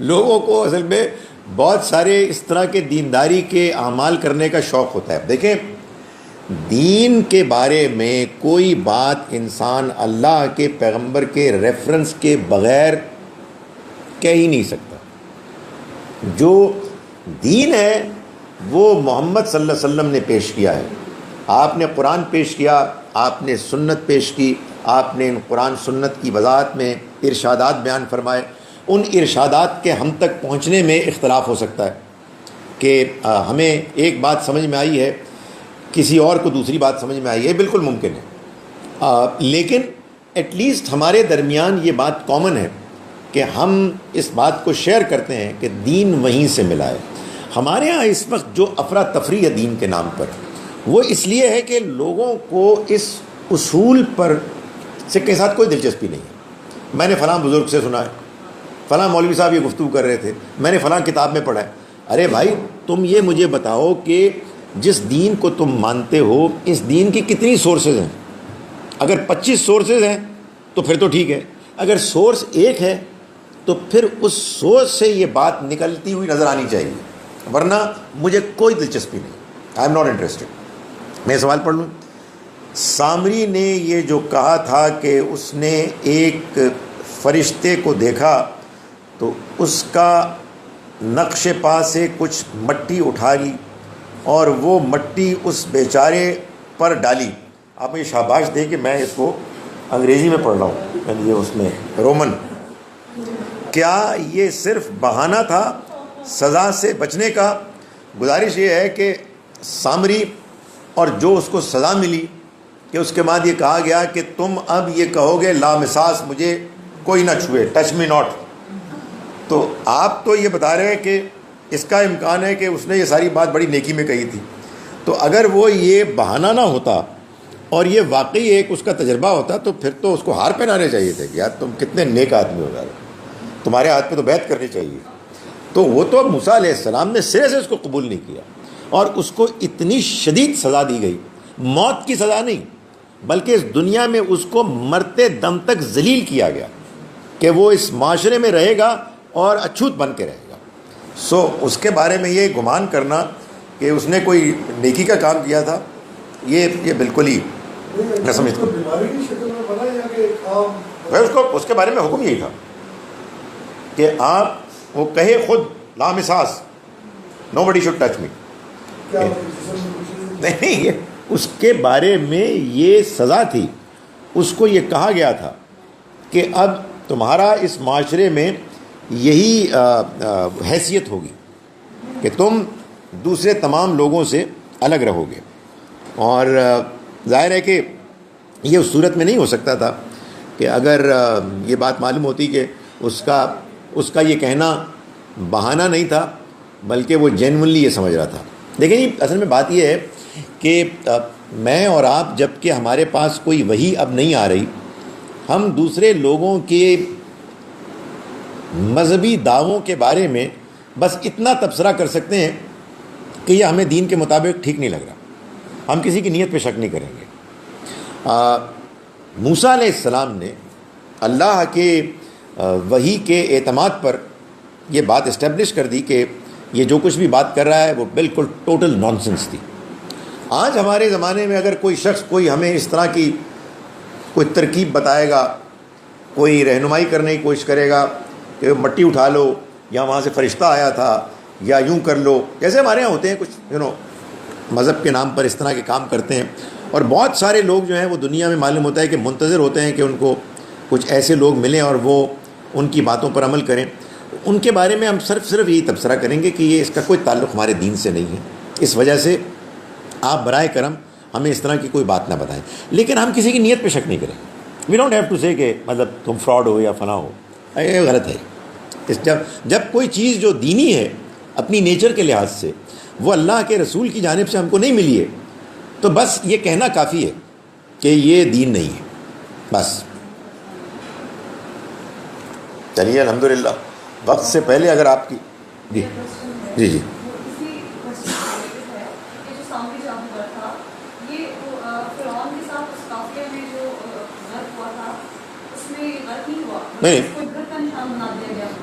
لوگوں کو اصل میں بہت سارے اس طرح کے دینداری کے اعمال کرنے کا شوق ہوتا ہے۔ دیکھیں، دین کے بارے میں کوئی بات انسان اللہ کے پیغمبر کے ریفرنس کے بغیر کہہ ہی نہیں سکتا۔ جو دین ہے وہ محمد صلی اللہ علیہ وسلم نے پیش کیا ہے، آپ نے قرآن پیش کیا، آپ نے سنت پیش کی، آپ نے ان قرآن سنت کی وضاحت میں ارشادات بیان فرمائے۔ ان ارشادات کے ہم تک پہنچنے میں اختلاف ہو سکتا ہے کہ ہمیں ایک بات سمجھ میں آئی ہے، کسی اور کو دوسری بات سمجھ میں آئی ہے، بالکل ممکن ہے، لیکن ایٹ لیسٹ ہمارے درمیان یہ بات کامن ہے کہ ہم اس بات کو شیئر کرتے ہیں کہ دین وہیں سے ملا ہے۔ ہمارے ہاں اس وقت جو افراتفری ہے دین کے نام پر، وہ اس لیے ہے کہ لوگوں کو اس اصول پر کے ساتھ کوئی دلچسپی نہیں ہے۔ میں نے فلاں بزرگ سے سنا ہے، فلاں مولوی صاحب یہ گفتگو کر رہے تھے، میں نے فلاں کتاب میں پڑھا ہے۔ ارے بھائی، تم یہ مجھے بتاؤ کہ جس دین کو تم مانتے ہو اس دین کی کتنی سورسز ہیں؟ اگر 25 سورسز ہیں تو پھر تو ٹھیک ہے، اگر سورس ایک ہے تو پھر اس سورس سے یہ بات نکلتی ہوئی نظر آنی چاہیے، ورنہ مجھے کوئی دلچسپی نہیں، آئی ایم ناٹ انٹرسٹڈ۔ میں سوال پڑھ لوں۔ سامری نے یہ جو کہا تھا کہ اس نے ایک فرشتے کو دیکھا تو اس کا نقش پا سے کچھ مٹی اٹھا لی اور وہ مٹی اس بیچارے پر ڈالی۔ آپ مجھے شاباش دیں کہ میں اس کو انگریزی میں پڑھ رہا ہوں، یعنی یہ اس میں رومن۔ کیا یہ صرف بہانہ تھا سزا سے بچنے کا؟ گزارش یہ ہے کہ سامری اور جو اس کو سزا ملی کہ اس کے بعد یہ کہا گیا کہ تم اب یہ کہو گے لامساس، مجھے کوئی نہ چھوئے، ٹچ می ناٹ، تو آپ تو یہ بتا رہے ہیں کہ اس کا امکان ہے کہ اس نے یہ ساری بات بڑی نیکی میں کہی تھی۔ تو اگر وہ یہ بہانہ نہ ہوتا اور یہ واقعی ایک اس کا تجربہ ہوتا تو پھر تو اس کو ہار پہنانے چاہیے تھے کہ یار تم کتنے نیک آدمی ہو، تمہارے ہاتھ پہ تو بیعت کرنی چاہیے۔ تو وہ تو موسیٰ علیہ السلام نے سرے سے اس کو قبول نہیں کیا اور اس کو اتنی شدید سزا دی گئی، موت کی سزا نہیں بلکہ اس دنیا میں اس کو مرتے دم تک ذلیل کیا گیا کہ وہ اس معاشرے میں رہے گا اور اچھوت بن کے رہے گا۔ سو اس کے بارے میں یہ گمان کرنا کہ اس نے کوئی نیکی کا کام کیا تھا، یہ بالکل ہی نہ سمجھتا۔ بیماری کی شکل میں بنا یا کہ اس کے بارے میں حکم یہی تھا کہ آپ وہ کہے خود لامساس nobody should touch me. کیا جسم میں کچھ نہیں یہ اس کے بارے میں یہ سزا تھی. اس کو یہ کہا گیا تھا کہ اب تمہارا اس معاشرے میں یہی حیثیت ہوگی کہ تم دوسرے تمام لوگوں سے الگ رہو گے. اور ظاہر ہے کہ یہ اس صورت میں نہیں ہو سکتا تھا کہ اگر یہ بات معلوم ہوتی کہ اس کا یہ کہنا بہانہ نہیں تھا بلکہ وہ جینونلی یہ سمجھ رہا تھا. دیکھیں جی اصل میں بات یہ ہے کہ میں اور آپ جب کہ ہمارے پاس کوئی وحی اب نہیں آ رہی، ہم دوسرے لوگوں کے مذہبی دعووں کے بارے میں بس اتنا تبصرہ کر سکتے ہیں کہ یہ ہمیں دین کے مطابق ٹھیک نہیں لگ رہا. ہم کسی کی نیت پہ شک نہیں کریں گے. موسیٰ علیہ السلام نے اللہ کے وحی کے اعتماد پر یہ بات اسٹیبلش کر دی کہ یہ جو کچھ بھی بات کر رہا ہے وہ بالکل ٹوٹل نانسنس تھی. آج ہمارے زمانے میں اگر کوئی شخص کوئی ہمیں اس طرح کی کوئی ترکیب بتائے گا، کوئی رہنمائی کرنے کی کوشش کرے گا کہ مٹی اٹھا لو یا وہاں سے فرشتہ آیا تھا یا یوں کر لو، جیسے ہمارے یہاں ہوتے ہیں کچھ مذہب کے نام پر اس طرح کے کام کرتے ہیں. اور بہت سارے لوگ جو ہیں وہ دنیا میں معلوم ہوتا ہے کہ منتظر ہوتے ہیں کہ ان کو کچھ ایسے لوگ ملیں اور وہ ان کی باتوں پر عمل کریں. ان کے بارے میں ہم صرف یہی تبصرہ کریں گے کہ یہ اس کا کوئی تعلق ہمارے دین سے نہیں ہے. اس وجہ سے آپ برائے کرم ہمیں اس طرح کی کوئی بات نہ بتائیں. لیکن ہم کسی کی نیت پہ شک نہیں کریں. وی ڈونٹ ہیو ٹو سے کہ مطلب تم فراڈ ہو یا فلاں ہو، یہ غلط ہے. جب کوئی چیز جو دینی ہے اپنی نیچر کے لحاظ سے وہ اللہ کے رسول کی جانب سے ہم کو نہیں ملی ہے تو بس یہ کہنا کافی ہے کہ یہ دین نہیں ہے. بس چلیے الحمدللہ. وقت سے پہلے اگر آپ کی جی جی جی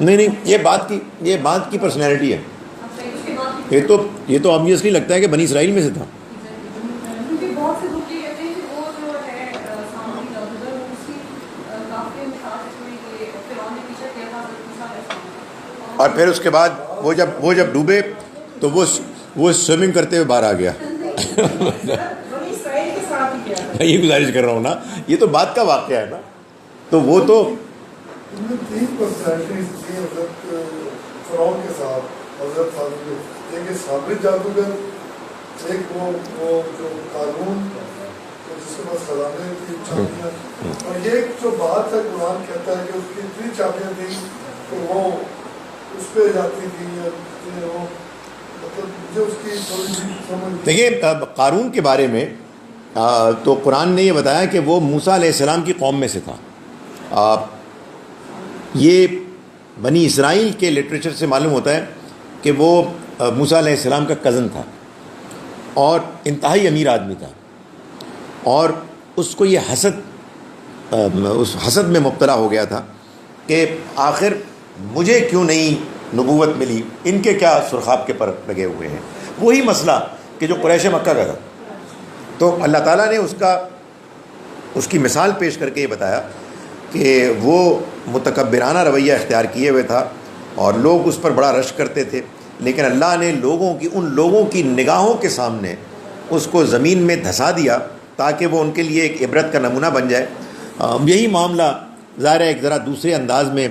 نہیں یہ بات کی پرسنالٹی ہے. یہ تو آبویسلی لگتا ہے کہ بنی اسرائیل میں سے تھا. اور پھر اس کے بعد وہ جب ڈوبے تو وہ سوئمنگ کرتے ہوئے باہر آ گیا. یہ گزارش کر رہا ہوں نا، یہ تو بات کا واقعہ ہے نا. تو وہ تو تین پرسنالٹیز تھیں حضرت فرعون کے ساتھ، حضرت صادق، ایک سامری جادوگر، ایک وہ جو قارون جس کے پاس خزانے کی چابیاں، اور یہ جو بات ہے قرآن کہتا ہے کہ اس کی اتنی چابیاں تھیں تو وہ اس پہ جاتی تھی. وہ مطلب مجھے اس کی تھوڑی سی سمجھ. دیکھیے قارون کے بارے میں تو قرآن نے یہ بتایا کہ وہ موسیٰ علیہ السلام کی قوم میں سے تھا. یہ بنی اسرائیل کے لٹریچر سے معلوم ہوتا ہے کہ وہ موسیٰ علیہ السلام کا کزن تھا اور انتہائی امیر آدمی تھا. اور اس کو یہ اس حسد میں مبتلا ہو گیا تھا کہ آخر مجھے کیوں نہیں نبوت ملی، ان کے کیا سرخاب کے پر لگے ہوئے ہیں. وہی مسئلہ کہ جو قریش مکہ کا تھا. تو اللہ تعالیٰ نے اس کی مثال پیش کر کے یہ بتایا کہ وہ متکبرانہ رویہ اختیار کیے ہوئے تھا اور لوگ اس پر بڑا رش کرتے تھے، لیکن اللہ نے ان لوگوں کی نگاہوں کے سامنے اس کو زمین میں دھسا دیا تاکہ وہ ان کے لیے ایک عبرت کا نمونہ بن جائے. یہی معاملہ ظاہر ہے ایک ذرا دوسرے انداز میں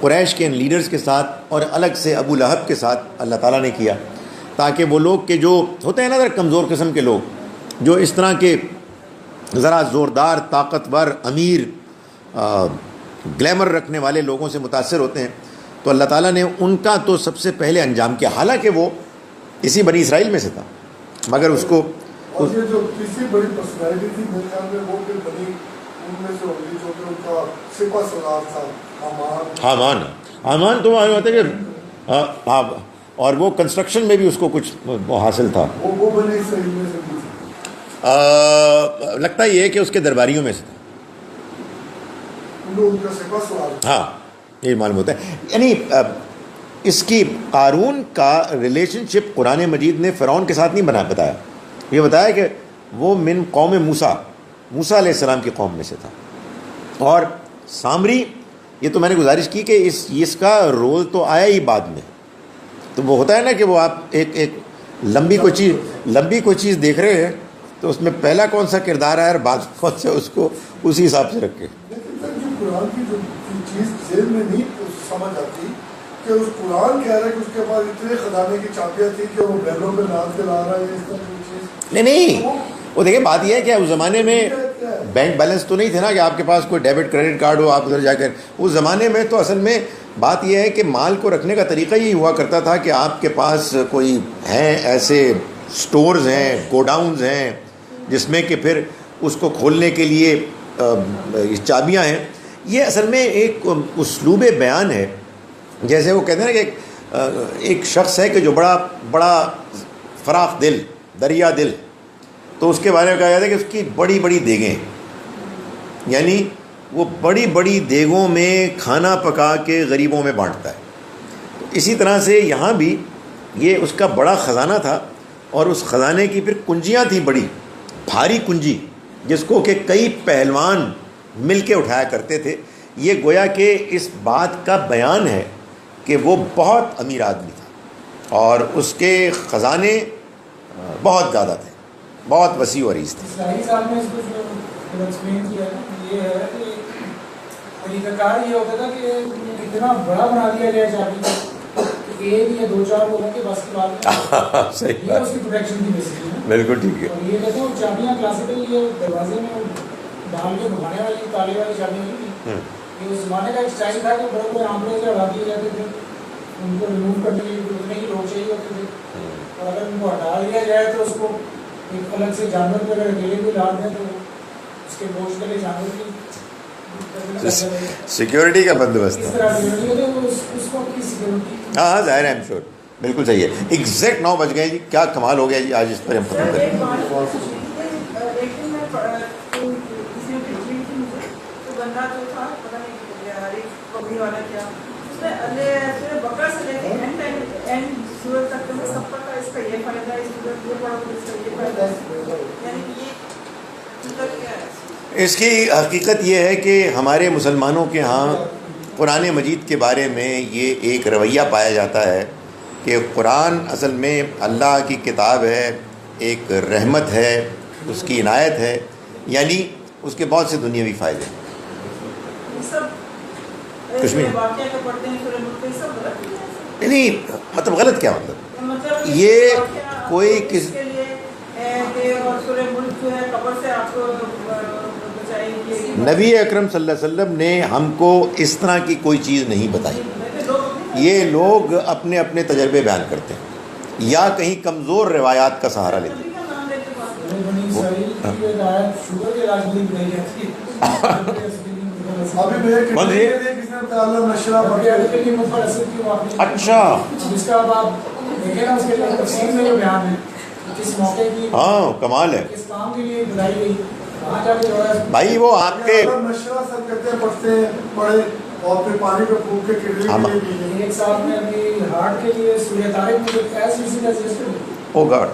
قریش کے ان لیڈرز کے ساتھ اور الگ سے ابو لہب کے ساتھ اللہ تعالیٰ نے کیا، تاکہ وہ لوگ کہ جو ہوتے ہیں نا ذرا کمزور قسم کے لوگ، جو اس طرح کے ذرا زوردار، طاقتور، امیر، گلیمر رکھنے والے لوگوں سے متاثر ہوتے ہیں، تو اللہ تعالیٰ نے ان کا تو سب سے پہلے انجام کیا. حالانکہ وہ اسی بنی اسرائیل میں سے تھا، مگر اس کو اور یہ جو تیسری بڑی پرسنالٹی تھی میرے خیال میں وہ پھر بنی ان میں سے ہوگی جو کہ ان کا سپہ سالار تھا، حامان تو معلوم ہوتا ہے کہ اور وہ کنسٹرکشن میں بھی اس کو کچھ حاصل تھا. وہ بنی اسرائیل میں سے بھی تھی. لگتا یہ ہے کہ اس کے درباریوں میں سے تھا. ان کا سپہ سالار. ہاں یہ معلوم ہوتا ہے. یعنی اس کی قارون کا ریلیشن شپ قرآن مجید نے فرعون کے ساتھ نہیں بتایا. یہ بتایا کہ وہ من قوم موسیٰ علیہ السلام کی قوم میں سے تھا. اور سامری یہ تو میں نے گزارش کی کہ اس کا رول تو آیا ہی بعد میں. تو وہ ہوتا ہے نا کہ وہ آپ ایک لمبی کوئی چیز دیکھ رہے ہیں تو اس میں پہلا کون سا کردار ہے اور بعد کون سا، اس کو اسی حساب سے رکھ کے. لیکن جو قرآن کی جو چیز ذہن میں نہیں سمجھ آتی کہ اس قرآن کہہ رہا ہے کہ اس کے پاس اتنے خزانے کی چابیاں تھیں کہ وہ بیلوں پہ ناز کے لا رہا ہے اس طرح کی چیز. نہیں وہ دیکھیں بات یہ ہے کہ اس زمانے میں بینک بیلنس تو نہیں تھے نا کہ آپ کے پاس کوئی ڈیبٹ کریڈٹ کارڈ ہو آپ ادھر جا کر. اس زمانے میں تو اصل میں بات یہ ہے کہ مال کو رکھنے کا طریقہ یہ ہوا کرتا تھا کہ آپ کے پاس کوئی ہیں ایسے سٹورز ہیں، گوڈاؤنز ہیں جس میں کہ پھر اس کو کھولنے کے لیے چابیاں ہیں. یہ اصل میں ایک اسلوب بیان ہے. جیسے وہ کہتے ہیں نا کہ ایک شخص ہے کہ جو بڑا فراخ دل، دریا دل، تو اس کے بارے میں کہا جاتا ہے کہ اس کی بڑی بڑی دیگیں، یعنی وہ بڑی بڑی دیگوں میں کھانا پکا کے غریبوں میں بانٹتا ہے. تو اسی طرح سے یہاں بھی یہ اس کا بڑا خزانہ تھا، اور اس خزانے کی پھر کنجیاں تھیں، بڑی بھاری کنجی جس کو کہ کئی پہلوان مل کے اٹھایا کرتے تھے. یہ گویا کہ اس بات کا بیان ہے کہ وہ بہت امیر آدمی تھا اور اس کے خزانے بہت زیادہ تھے، بہت وسیع و عریض تھے. اسرائیل صاحب نے اس کو جو ایکسپلین کیا یہ ہے کہ طریقہ کار یہ ہوتا تھا کہ اتنا بڑا بنا دیا جائے چابی کہ ایک یا دو چار لوگوں کے بس کی بات ہے. صحیح یہ اس کی پروٹیکشن کی بیسکلی ہے. بالکل ٹھیک ہے. اور یہ کہتے ہیں چابیاں کلاسیکل یہ دروازے میں ڈال کے گھمانے والی تالے والی چابیاں نہیں تھیں. یہ اس زمانے کا ایک اسٹائل تھا کہ بڑے بڑے آنکڑے سے ہٹا دیے جاتے تھے، ان کو ریموو کرنے کے لیے اتنے ہی لوگ چاہیے ہوتے تھے، اور اگر ان کو ہٹا دیا جائے تو اس کو ایک الگ سے جانور پہ اگر اکیلے بھی ڈال دیں تو اس کے بوجھ کے لیے جانور کی سیکیورٹی کا بندوبست اس ہے. طرح اس کو کی سیکیورٹی. ہاں ظاہر ہے، ایم شور بالکل صحیح ہے. ایگزیکٹ 9 بج گئے جی، کیا کمال ہو گیا جی. آج اس پر ہم ختم کریں. ایک بندہ جو تھا پتہ نہیں ہری پگڑی والا کیا، اس نے بکرا سے لے کے اینڈ سورج تک میں سب کا اس کا یہ فائدہ ہے، اس یہ پڑھا تو اس کا یہ فائدہ ہے. یعنی کہ یہ مطلب کیا ہے؟ اس کی حقیقت یہ ہے کہ ہمارے مسلمانوں کے ہاں قرآن مجید کے بارے میں یہ ایک رویہ پایا جاتا ہے کہ قرآن اصل میں اللہ کی کتاب ہے، ایک رحمت ہے، اس کی عنایت ہے، یعنی اس کے بہت سے دنیاوی فائدے ہیں. کشمیر نہیں مطلب غلط کیا مطلب یہ کوئی کس نبی اکرم صلی اللہ علیہ وسلم نے ہم کو اس طرح کی کوئی چیز نہیں بتائی. یہ لوگ اپنے اپنے تجربے بیان کرتے ہیں یا کہیں کمزور روایات کا سہارا لیتے ہیں. اچھا ہاں کمال ہے بھائی. وہ آپ کے او گاڈ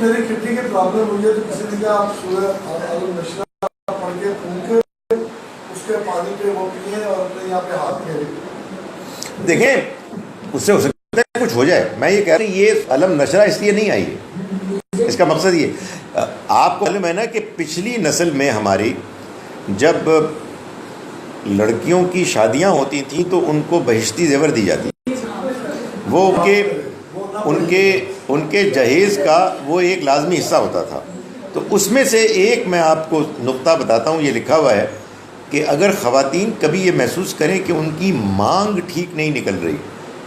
میری کڈنی کی پرابلم ہوئی ہے تو کسی نے کہا آپ سورہ النشرہ پڑھ کے پھونک کے اس کے پانی پہ وہ پیے اور اپنے یہاں پہ ہاتھ پھیرے. دیکھیں اس سے ہو سکتا ہے کچھ ہو جائے. میں یہ کہہ رہا ہوں یہ علم نشرہ اس لیے نہیں آئی ہے، اس کا مقصد یہ آپ کو معلوم ہے نا کہ پچھلی نسل میں ہماری جب لڑکیوں کی شادیاں ہوتی تھیں تو ان کو بہشتی زیور دی جاتی، وہ ان کے جہیز کا وہ ایک لازمی حصہ ہوتا تھا. تو اس میں سے ایک میں آپ کو نقطہ بتاتا ہوں، یہ لکھا ہوا ہے کہ اگر خواتین کبھی یہ محسوس کریں کہ ان کی مانگ ٹھیک نہیں نکل رہی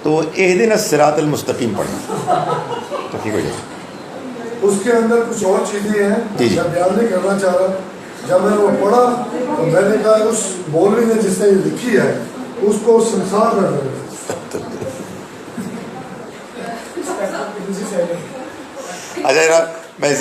تو اہدنا الصراط المستقیم پڑھیں تو ٹھیک ہو جائے. اس کے اندر کچھ اور چیزیں ہیں میں بیان نہیں کرنا چاہ رہا. جب میں وہ پڑھا تو میں نے کہا اس مولوی نے جس نے یہ لکھی ہے اس کو سنسار کر رہے. اچھا میں